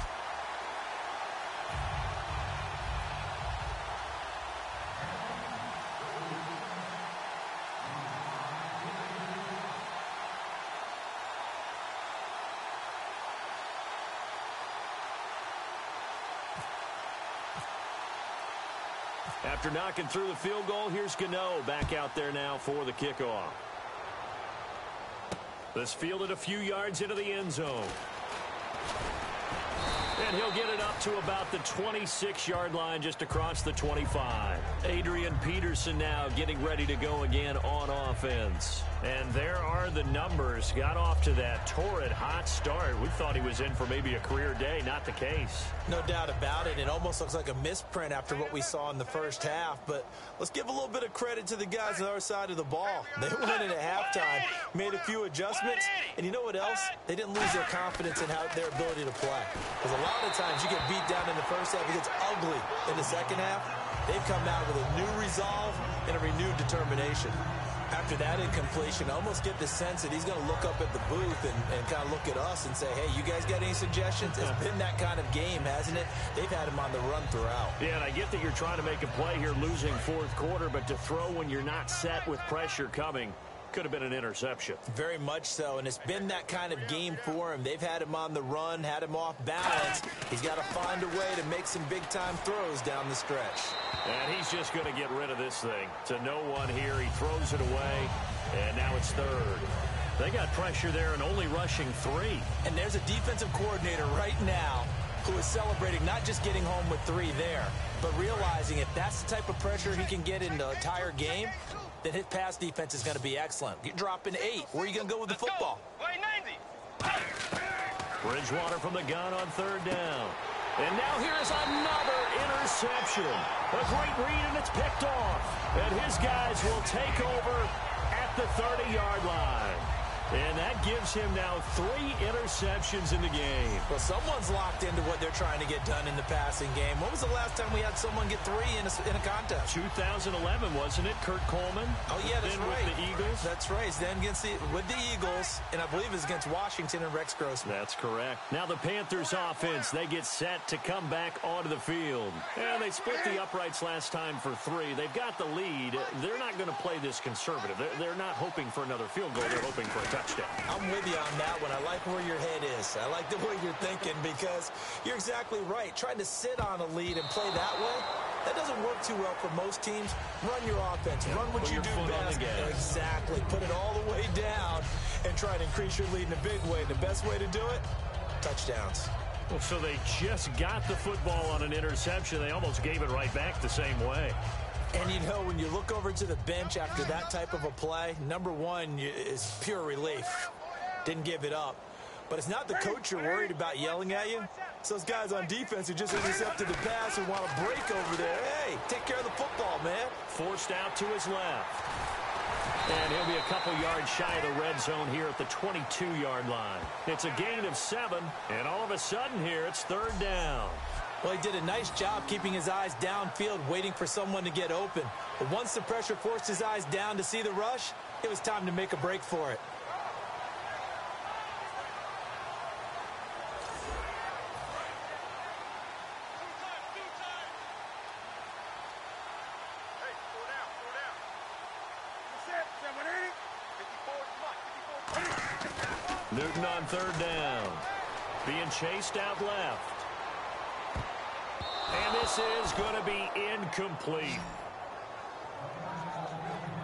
After knocking through the field goal, here's Gano back out there now for the kickoff. This fielded a few yards into the end zone. And he'll get it up to about the 26-yard line just across the 25. Adrian Peterson now getting ready to go again on offense. And there are the numbers. Got off to that torrid hot start. We thought he was in for maybe a career day. Not the case. No doubt about it. It almost looks like a misprint after what we saw in the first half. But let's give a little bit of credit to the guys on our side of the ball. They went in at halftime, made a few adjustments, and you know what else? They didn't lose their confidence in their ability to play. Because a lot of times you get beat down in the first half, it gets ugly in the second half. They've come out with a new resolve and a renewed determination. After that incompletion, I almost get the sense that he's going to look up at the booth and kind of look at us and say, hey, you guys got any suggestions? It's been that kind of game, hasn't it? They've had him on the run throughout. Yeah, and I get that you're trying to make a play here losing 4th quarter, but to throw when you're not set with pressure coming could have been an interception. Very much so, and it's been that kind of game for him. They've had him on the run, had him off balance. He's got to find a way to make some big-time throws down the stretch. And he's just going to get rid of this thing. To no one here, he throws it away, and now it's 3rd. They got pressure there and only rushing 3. And there's a defensive coordinator right now who is celebrating not just getting home with 3 there, but realizing if that's the type of pressure he can get in the entire game, then his pass defense is going to be excellent. You're dropping 8. Where are you going to go with the football? Bridgewater from the gun on 3rd down. And now here's another interception. A great read, and it's picked off. And his guys will take over at the 30-yard line. And that gives him now 3 interceptions in the game. Well, someone's locked into what they're trying to get done in the passing game. When was the last time we had someone get 3 in a contest? 2011, wasn't it? Kurt Coleman? Oh, yeah, that's then right. With the Eagles? That's right. Then with the Eagles, and I believe it's against Washington and Rex Grossman. That's correct. Now the Panthers offense, they get set to come back onto the field. And they split the uprights last time for 3. They've got the lead. They're not going to play this conservative. They're not hoping for another field goal. They're hoping for a touchdown. I'm with you on that one. I like where your head is. I like the way you're thinking because you're exactly right. Trying to sit on a lead and play that way, That doesn't work too well for most teams. Run your offense. Run what you do best. Exactly. Put it all the way down and try to increase your lead in a big way. The best way to do it, touchdowns. Well, so they just got the football on an interception. They almost gave it right back the same way. And, you know, when you look over to the bench after that type of a play, number one is pure relief. Didn't give it up. But it's not the coach you're worried about yelling at you. It's those guys on defense who just intercepted the pass and want to break over there. Hey, take care of the football, man. Forced out to his left. And he'll be a couple yards shy of the red zone here at the 22-yard line. It's a gain of 7, and all of a sudden here it's third down. Well, he did a nice job keeping his eyes downfield, waiting for someone to get open. But once the pressure forced his eyes down to see the rush, it was time to make a break for it. Newton on third down. Being chased out left. And this is going to be incomplete.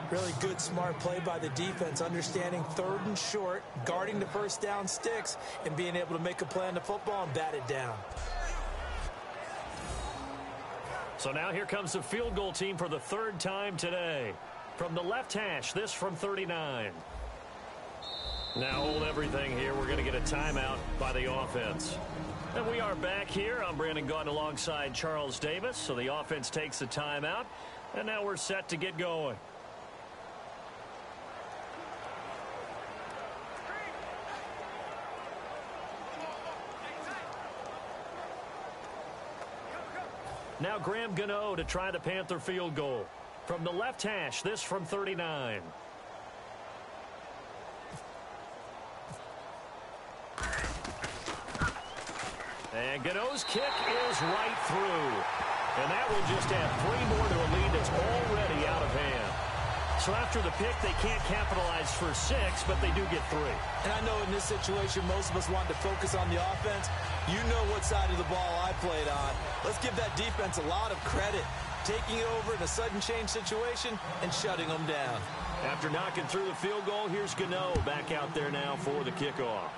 Really good, smart play by the defense, understanding third and short, guarding the first down sticks, and being able to make a play on the football and bat it down. So now here comes the field goal team for the third time today. From the left hash, this from 39. Now hold everything here. We're going to get a timeout by the offense. And we are back here. I'm Brandon Gaudin alongside Charles Davis. So the offense takes the timeout. And now we're set to get going. Now Graham Gano to try the Panther field goal. From the left hash, this from 39. And Gano's kick is right through. And that will just add 3 more to a lead that's already out of hand. So after the pick, they can't capitalize for 6, but they do get 3. And I know in this situation, most of us want to focus on the offense. You know what side of the ball I played on. Let's give that defense a lot of credit. Taking it over in a sudden change situation and shutting them down. After knocking through the field goal, here's Gano back out there now for the kickoff.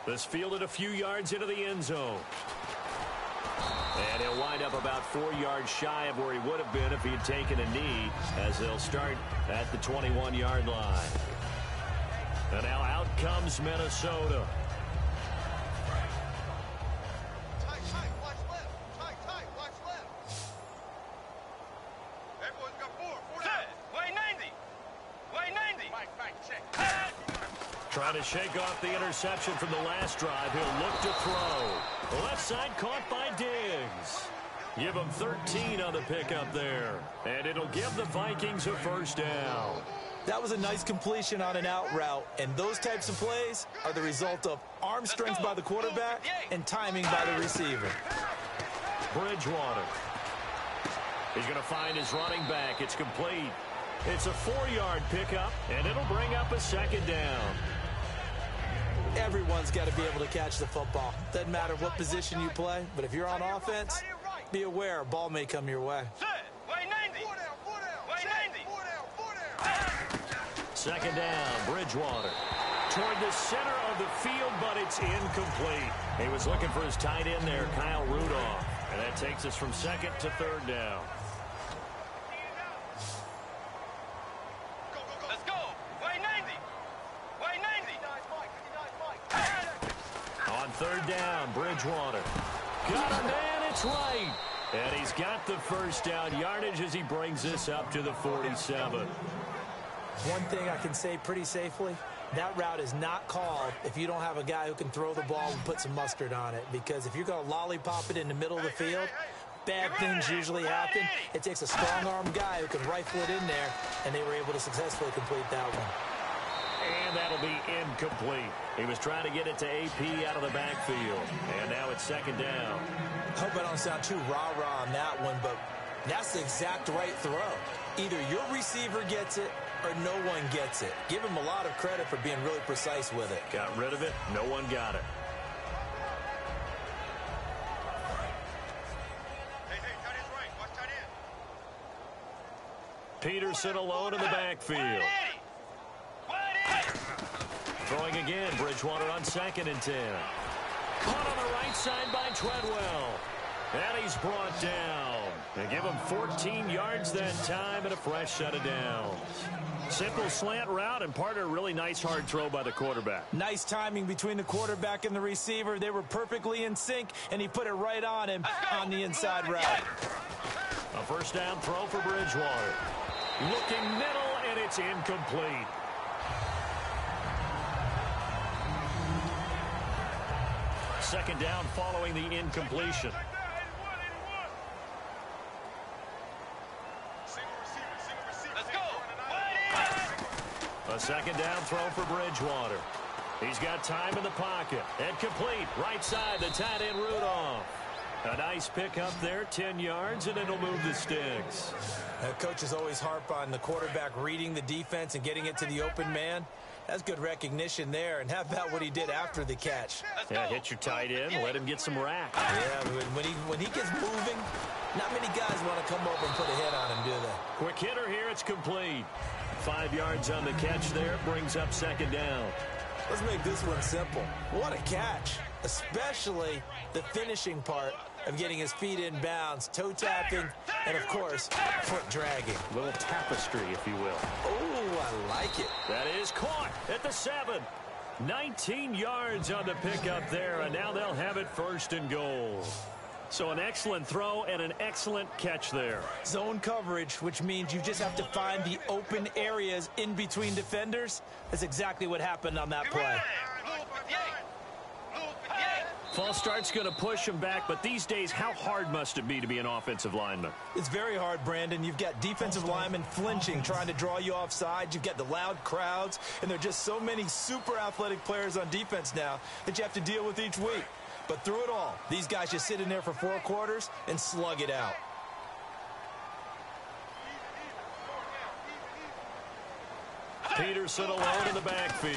This fielded a few yards into the end zone. And he'll wind up about 4 yards shy of where he would have been if he had taken a knee, as they'll start at the 21-yard line. And now out comes Minnesota. Tight, watch left. Tight, watch left. Everyone's got 4 down. Way 90. Mike, check. Trying to shake off the interception from the last drive. He'll look to throw. The left side caught by Diggs. Give him 13 on the pickup there. And it'll give the Vikings a first down. That was a nice completion on an out route. And those types of plays are the result of arm strength by the quarterback and timing by the receiver. Bridgewater. He's going to find his running back. It's complete. It's a 4-yard pickup, and it'll bring up a second down. Everyone's got to be able to catch the football. Doesn't matter what position you play, but if you're on offense, be aware a ball may come your way. Way 90. Way 90. Second down, Bridgewater. Toward the center of the field, but it's incomplete. He was looking for his tight end there, Kyle Rudolph. And that takes us from second to third down. Let's go. Way 90. On third down, Bridgewater. Got a man, it's right. And he's got the first down yardage as he brings this up to the 47. One thing I can say pretty safely, that route is not called if you don't have a guy who can throw the ball and put some mustard on it. Because if you're going to lollipop it in the middle of the field, bad things usually happen. It takes a strong-arm guy who can rifle it in there, and they were able to successfully complete that one. And that'll be incomplete. He was trying to get it to AP out of the backfield. And now it's second down. I hope I don't sound too rah-rah on that one, but that's the exact right throw. Either your receiver gets it or no one gets it. Give him a lot of credit for being really precise with it. Got rid of it. No one got it. Hey, Peterson alone in the backfield. Throwing again, Bridgewater on 2nd and 10. Caught on the right side by Treadwell. And he's brought down. They give him 14 yards that time and a fresh set of downs. Simple slant route and part of a really nice hard throw by the quarterback. Nice timing between the quarterback and the receiver. They were perfectly in sync, and he put it right on him on the inside route. A first down throw for Bridgewater. Looking middle, and it's incomplete. Second down following the incompletion. A second down throw for Bridgewater. He's got time in the pocket. And complete. Right side, the tight end Rudolph. A nice pick up there, 10 yards, and it'll move the sticks. Coaches always harp on the quarterback reading the defense and getting it to the open man. That's good recognition there. And how about what he did after the catch? Yeah, hit your tight end, let him get some rack. Yeah, when he gets moving, not many guys want to come over and put a hit on him, do they? Quick hitter here, it's complete. 5 yards on the catch there, brings up second down. Let's make this one simple. What a catch, especially the finishing part of getting his feet in bounds, toe tapping, and of course, foot dragging. A little tapestry, if you will. Oh, I like it. That is caught at the 7. 19 yards on the pickup there, and now they'll have it 1st and goal. So an excellent throw and an excellent catch there. Zone coverage, which means you just have to find the open areas in between defenders. That's exactly what happened on that play. False start's going to push him back, but these days, how hard must it be to be an offensive lineman? It's very hard, Brandon. You've got defensive linemen flinching, trying to draw you offside. You've got the loud crowds, and there are just so many super athletic players on defense now that you have to deal with each week. But through it all, these guys just sit in there for 4 quarters and slug it out. Peterson alone in the backfield.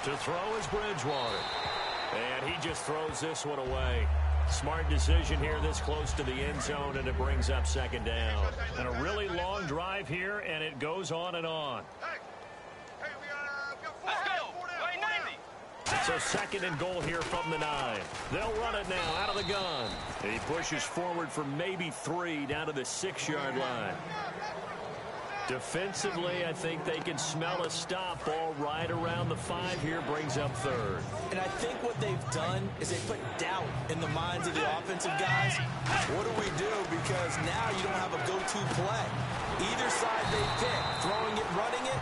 To throw is Bridgewater. And he just throws this one away. Smart decision here this close to the end zone, and it brings up second down. And a really long drive here, and it goes on and on. So 2nd and goal here from the 9. They'll run it now out of the gun. He pushes forward for maybe 3 down to the 6-yard line. Defensively, I think they can smell a stop. Ball right around the 5 here, brings up 3rd. And I think what they've done is they put doubt in the minds of the offensive guys. What do we do? Because now you don't have a go-to play. Either side they pick, throwing it, running it,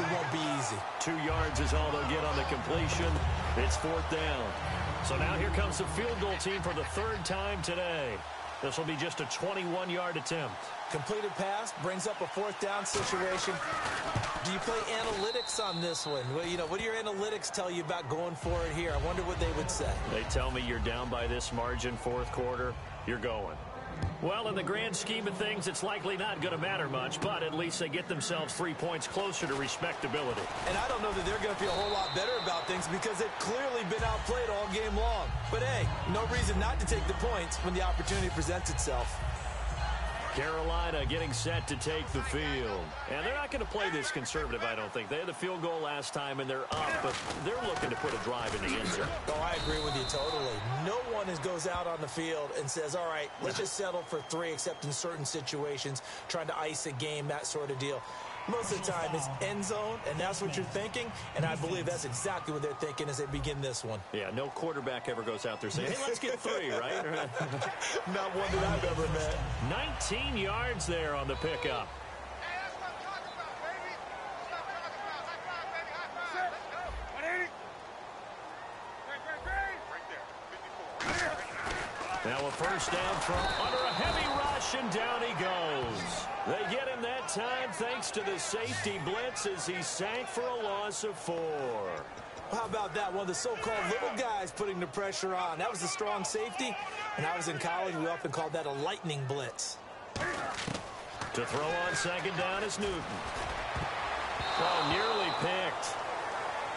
it won't be easy. 2 yards is all they'll get on the completion. It's 4th down. So now here comes the field goal team for the 3rd time today. This will be just a 21-yard attempt. Completed pass brings up a 4th down situation. Do you play analytics on this one? Well, you know, what do your analytics tell you about going for it here? I wonder what they would say. They tell me you're down by this margin, 4th quarter, you're going. Well, in the grand scheme of things, it's likely not going to matter much, but at least they get themselves 3 points closer to respectability. And I don't know that they're going to feel a whole lot better about things because they've clearly been outplayed all game long. But, hey, no reason not to take the points when the opportunity presents itself. Carolina getting set to take the field. And they're not going to play this conservative, I don't think. They had the field goal last time, and they're up, but they're looking to put a drive in the end zone. Oh, I agree with you totally. No one goes out on the field and says, all right, let's just settle for 3, except in certain situations, trying to ice a game, that sort of deal. Most of the time, it's end zone, and that's what you're thinking, and I believe that's exactly what they're thinking as they begin this one. Yeah, no quarterback ever goes out there saying, hey, let's get 3, right? Not one that I've ever met. 19 yards there on the pickup. Now a first down from under a heavy rush, and down he goes. They get him that time thanks to the safety blitz as he sank for a loss of 4. How about that? One of the so-called little guys putting the pressure on. That was a strong safety. When I was in college, we often called that a lightning blitz. To throw on second down is Newton. Oh, nearly picked.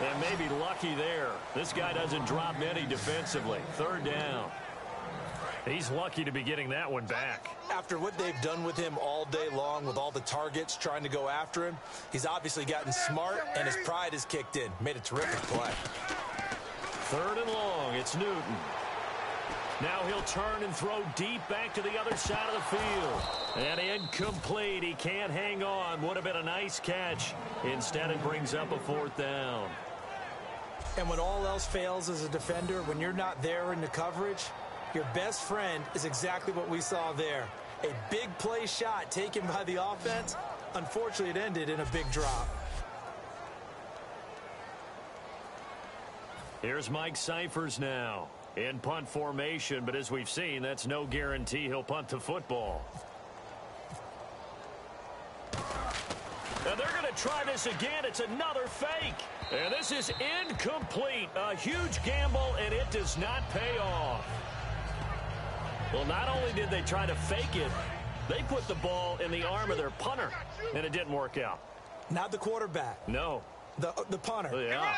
And maybe lucky there. This guy doesn't drop many defensively. 3rd down. He's lucky to be getting that one back. After what they've done with him all day long with all the targets trying to go after him, he's obviously gotten smart and his pride has kicked in. Made a terrific play. 3rd and long. It's Newton. Now he'll turn and throw deep back to the other side of the field. And incomplete. He can't hang on. Would have been a nice catch. Instead, it brings up a 4th down. And when all else fails as a defender, when you're not there in the coverage, your best friend is exactly what we saw there. A big play shot taken by the offense. Unfortunately, it ended in a big drop. Here's Mike Cyphers now in punt formation, but as we've seen, that's no guarantee he'll punt the football. And they're going to try this again. It's another fake. And this is incomplete. A huge gamble, and it does not pay off. Well, not only did they try to fake it, they put the ball in the arm of their punter, and it didn't work out. Not the quarterback. No. The punter. Yeah.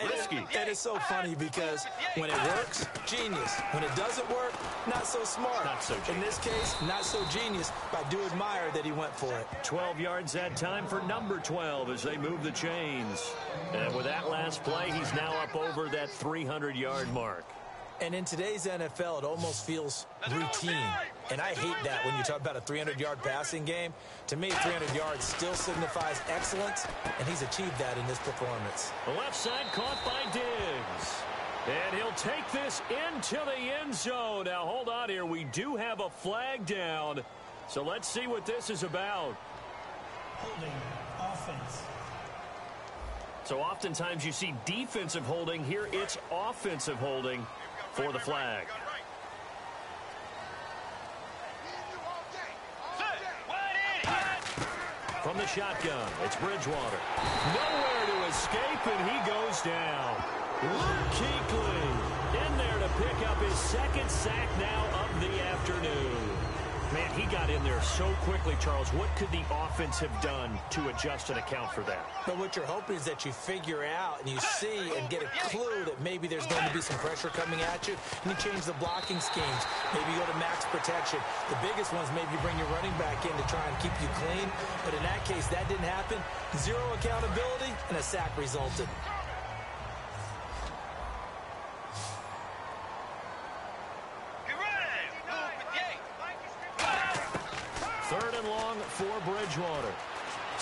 Risky. And it's so funny because when it works, genius. When it doesn't work, not so smart. Not so genius. In this case, not so genius, but I do admire that he went for it. 12 yards that time for number 12 as they move the chains. And with that last play, he's now up over that 300-yard mark. And in today's NFL, it almost feels routine. And I hate that when you talk about a 300-yard passing game. To me, 300 yards still signifies excellence, and he's achieved that in this performance. The left side caught by Diggs. And he'll take this into the end zone. Now, hold on here. We do have a flag down. So let's see what this is about. Holding offense. So oftentimes you see defensive holding. Here it's offensive holding for the flag. From the shotgun, it's Bridgewater. Nowhere to escape, and he goes down. Luke Kuechly in there to pick up his 2nd sack now of the afternoon. Man, he got in there so quickly, Charles. What could the offense have done to adjust and account for that? But what you're hoping is that you figure out and you see and get a clue that maybe there's going to be some pressure coming at you, and you change the blocking schemes. Maybe you go to max protection. The biggest ones, maybe you bring your running back in to try and keep you clean. But in that case, that didn't happen. 0 accountability, and a sack resulted. 3rd and long for Bridgewater.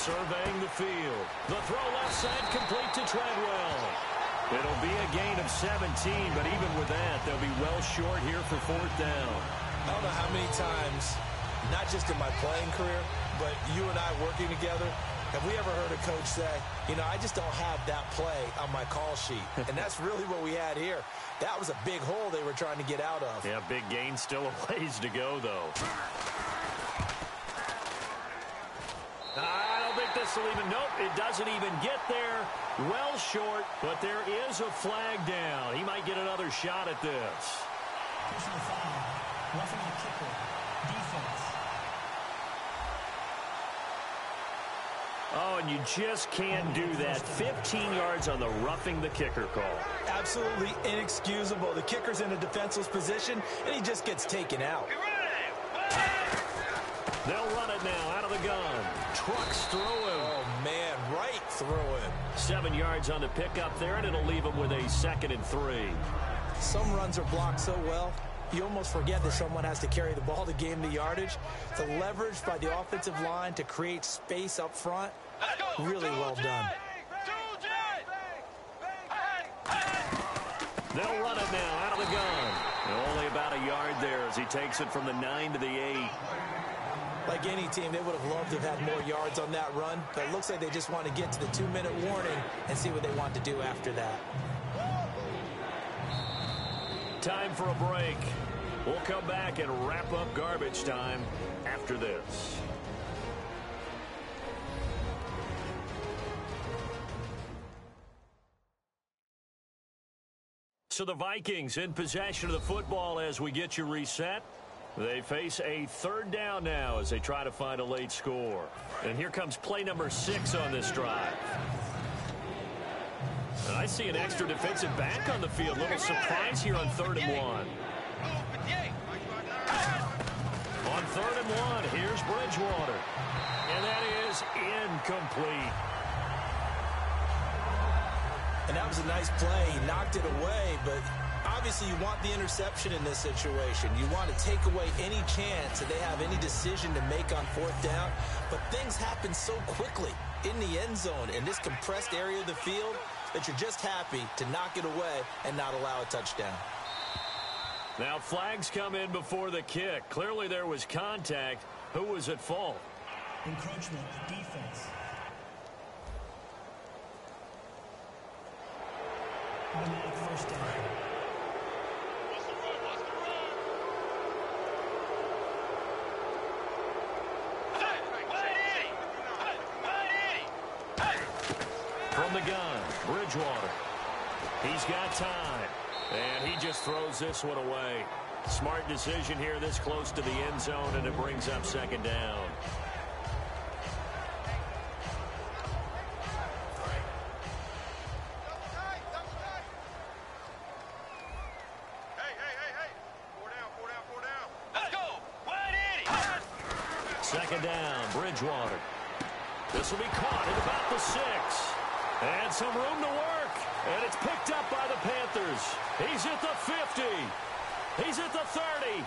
Surveying the field. The throw left side complete to Treadwell. It'll be a gain of 17, but even with that, they'll be well short here for 4th down. I don't know how many times, not just in my playing career, but you and I working together, have we ever heard a coach say, you know, I just don't have that play on my call sheet. And that's really what we had here. That was a big hole they were trying to get out of. Yeah, big gain, still a ways to go, though. I don't think this will even, nope, it doesn't even get there. Well short, but there is a flag down. He might get another shot at this. Personal foul. Roughing the kicker. Defense. Oh, and you just can't do that. 15 yards on the roughing the kicker call. Absolutely inexcusable. The kicker's in a defenseless position, and he just gets taken out. They'll run it now out of the gun. Trucks through him. Oh, man, right through him. 7 yards on the pickup there, and it'll leave him with a 2nd and 3. Some runs are blocked so well, you almost forget that someone has to carry the ball to gain the yardage. The leverage by the offensive line to create space up front, really well done. They'll run it now out of the gun. And only about a yard there as he takes it from the 9 to the 8. Like any team, they would have loved to have had more yards on that run, but it looks like they just want to get to the 2-minute warning and see what they want to do after that. Time for a break. We'll come back and wrap up garbage time after this. So the Vikings in possession of the football as we get you reset. They face a 3rd down now as they try to find a late score. And here comes play number 6 on this drive. And I see an extra defensive back on the field. Little surprise here on 3rd and 1. and 1. Here's Bridgewater. And that is incomplete. And that was a nice play. He knocked it away, but obviously you want the interception in this situation. You want to take away any chance that they have any decision to make on 4th down. But things happen so quickly in the end zone in this compressed area of the field that you're just happy to knock it away and not allow a touchdown. Now flags come in before the kick. Clearly there was contact. Who was at fault? Encroachment, defense. Automatic first down. From the gun, Bridgewater. He's got time. And he just throws this one away. Smart decision here this close to the end zone, and it brings up 2nd down. Second down, Bridgewater. This will be caught at about the 6. And some room to work. And it's picked up by the Panthers. He's at the 50. He's at the 30.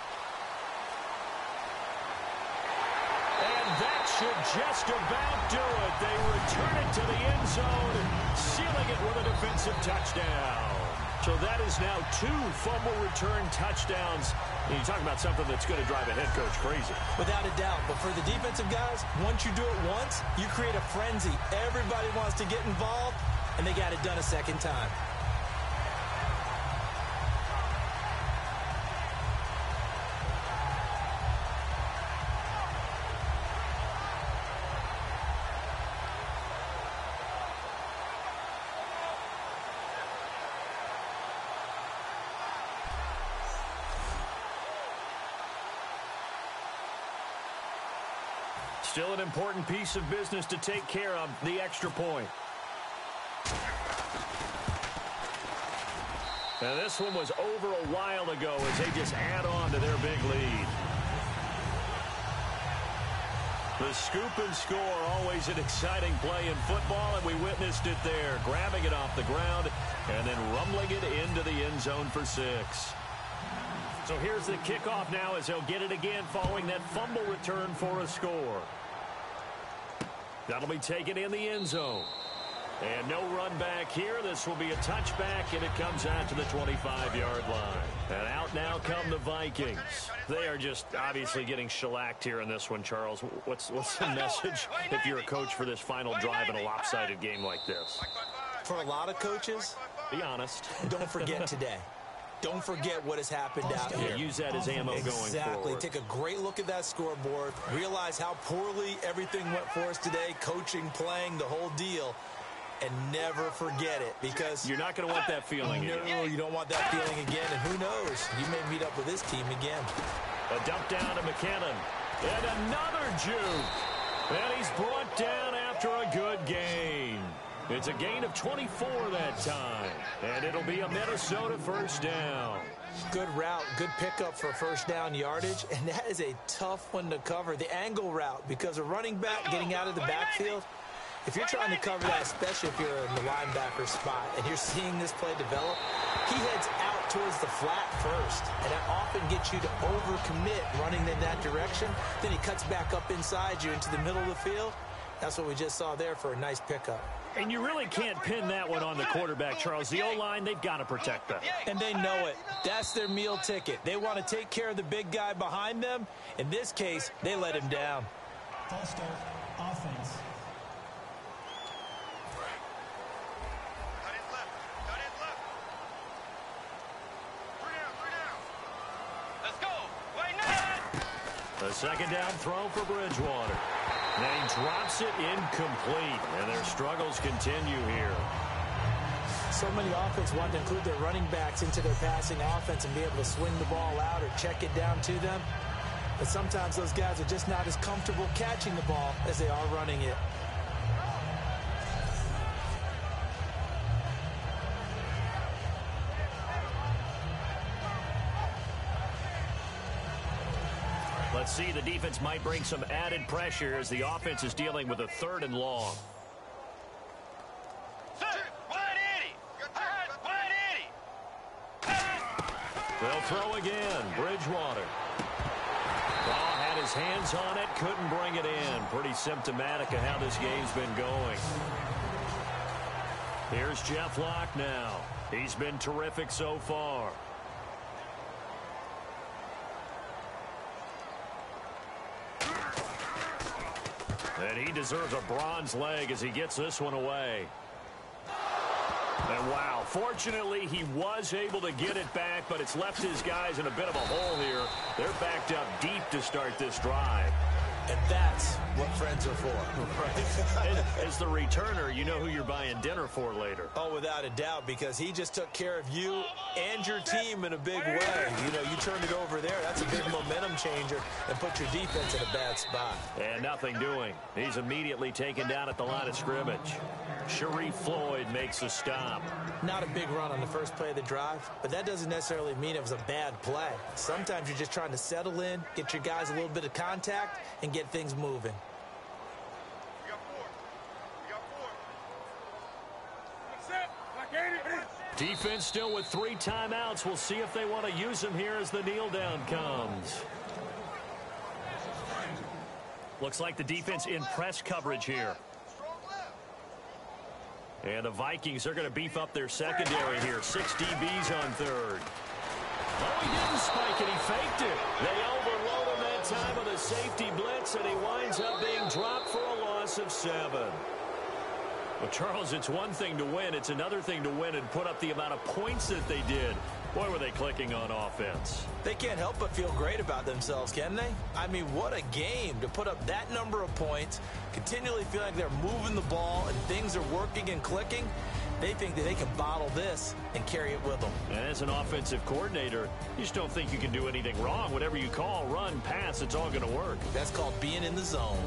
And that should just about do it. They return it to the end zone, sealing it with a defensive touchdown. So that is now 2 fumble return touchdowns. And you talk about something that's going to drive a head coach crazy. Without a doubt. But for the defensive guys, once you do it once, you create a frenzy. Everybody wants to get involved, and they got it done a second time. Still an important piece of business to take care of, the extra point. Now this one was over a while ago as they just add on to their big lead. The scoop and score, always an exciting play in football, and we witnessed it there. Grabbing it off the ground and then rumbling it into the end zone for 6. So here's the kickoff now as they'll get it again following that fumble return for a score. That'll be taken in the end zone. And no run back here. This will be a touchback, and it comes out to the 25-yard line. And out now come the Vikings. They are just obviously getting shellacked here in this one, Charles. What's the message if you're a coach for this final drive in a lopsided game like this? For a lot of coaches, be honest. Don't forget today. Don't forget what has happened out here. Use that as ammo going forward. Exactly. Take a great look at that scoreboard. Realize how poorly everything went for us today. Coaching, playing, the whole deal. And never forget it, because you're not going to want that feeling again. No, you don't want that feeling again. And who knows? You may meet up with this team again. A dump down to McKinnon. And another juke. And he's brought down after a good gain. It's a gain of 24 that time. And it'll be a Minnesota first down. Good route, good pickup for first down yardage. And that is a tough one to cover, the angle route, because a running back getting out of the backfield, if you're trying to cover that, especially if you're in the linebacker spot and you're seeing this play develop, he heads out towards the flat first. And that often gets you to overcommit running in that direction. Then he cuts back up inside you into the middle of the field. That's what we just saw there for a nice pickup. And you really can't pin that one on the quarterback, Charles. The O-line, they've got to protect that. And they know it. That's their meal ticket. They want to take care of the big guy behind them. In this case, they let him down. False start, offense. A second down throw for Bridgewater. And he drops it incomplete. And their struggles continue here. So many offenses want to include their running backs into their passing offense and be able to swing the ball out or check it down to them. But sometimes those guys are just not as comfortable catching the ball as they are running it. Let's see, the defense might bring some added pressure as the offense is dealing with a 3rd and long. They'll throw again. Bridgewater. Ball had his hands on it, couldn't bring it in. Pretty symptomatic of how this game's been going. Here's Jeff Locke now. He's been terrific so far. And he deserves a bronze leg as he gets this one away. And wow, fortunately he was able to get it back, but it's left his guys in a bit of a hole here. They're backed up deep to start this drive. And that's what friends are for. Right. As the returner, you know who you're buying dinner for later. Oh, without a doubt, because he just took care of you and your team in a big way. You know, you turned it over there. That's a big momentum changer and put your defense in a bad spot. And nothing doing. He's immediately taken down at the line of scrimmage. Sharif Floyd makes a stop. Not a big run on the first play of the drive, but that doesn't necessarily mean it was a bad play. Sometimes you're just trying to settle in, get your guys a little bit of contact, and get things moving. Defense still with 3 timeouts. We'll see if they want to use them here as the kneel down comes. Looks like the defense in press coverage here. And the Vikings are going to beef up their secondary here. 6 DBs on 3rd. Oh, he didn't spike it. He faked it. They overload him that time with a safety blitz, and he winds up being dropped for a loss of 7. Well, Charles, it's one thing to win. It's another thing to win and put up the amount of points that they did. Boy, were they clicking on offense. They can't help but feel great about themselves, can they? I mean, what a game to put up that number of points, continually feel like they're moving the ball and things are working and clicking. They think that they can bottle this and carry it with them. And as an offensive coordinator, you just don't think you can do anything wrong. Whatever you call, run, pass, it's all going to work. That's called being in the zone.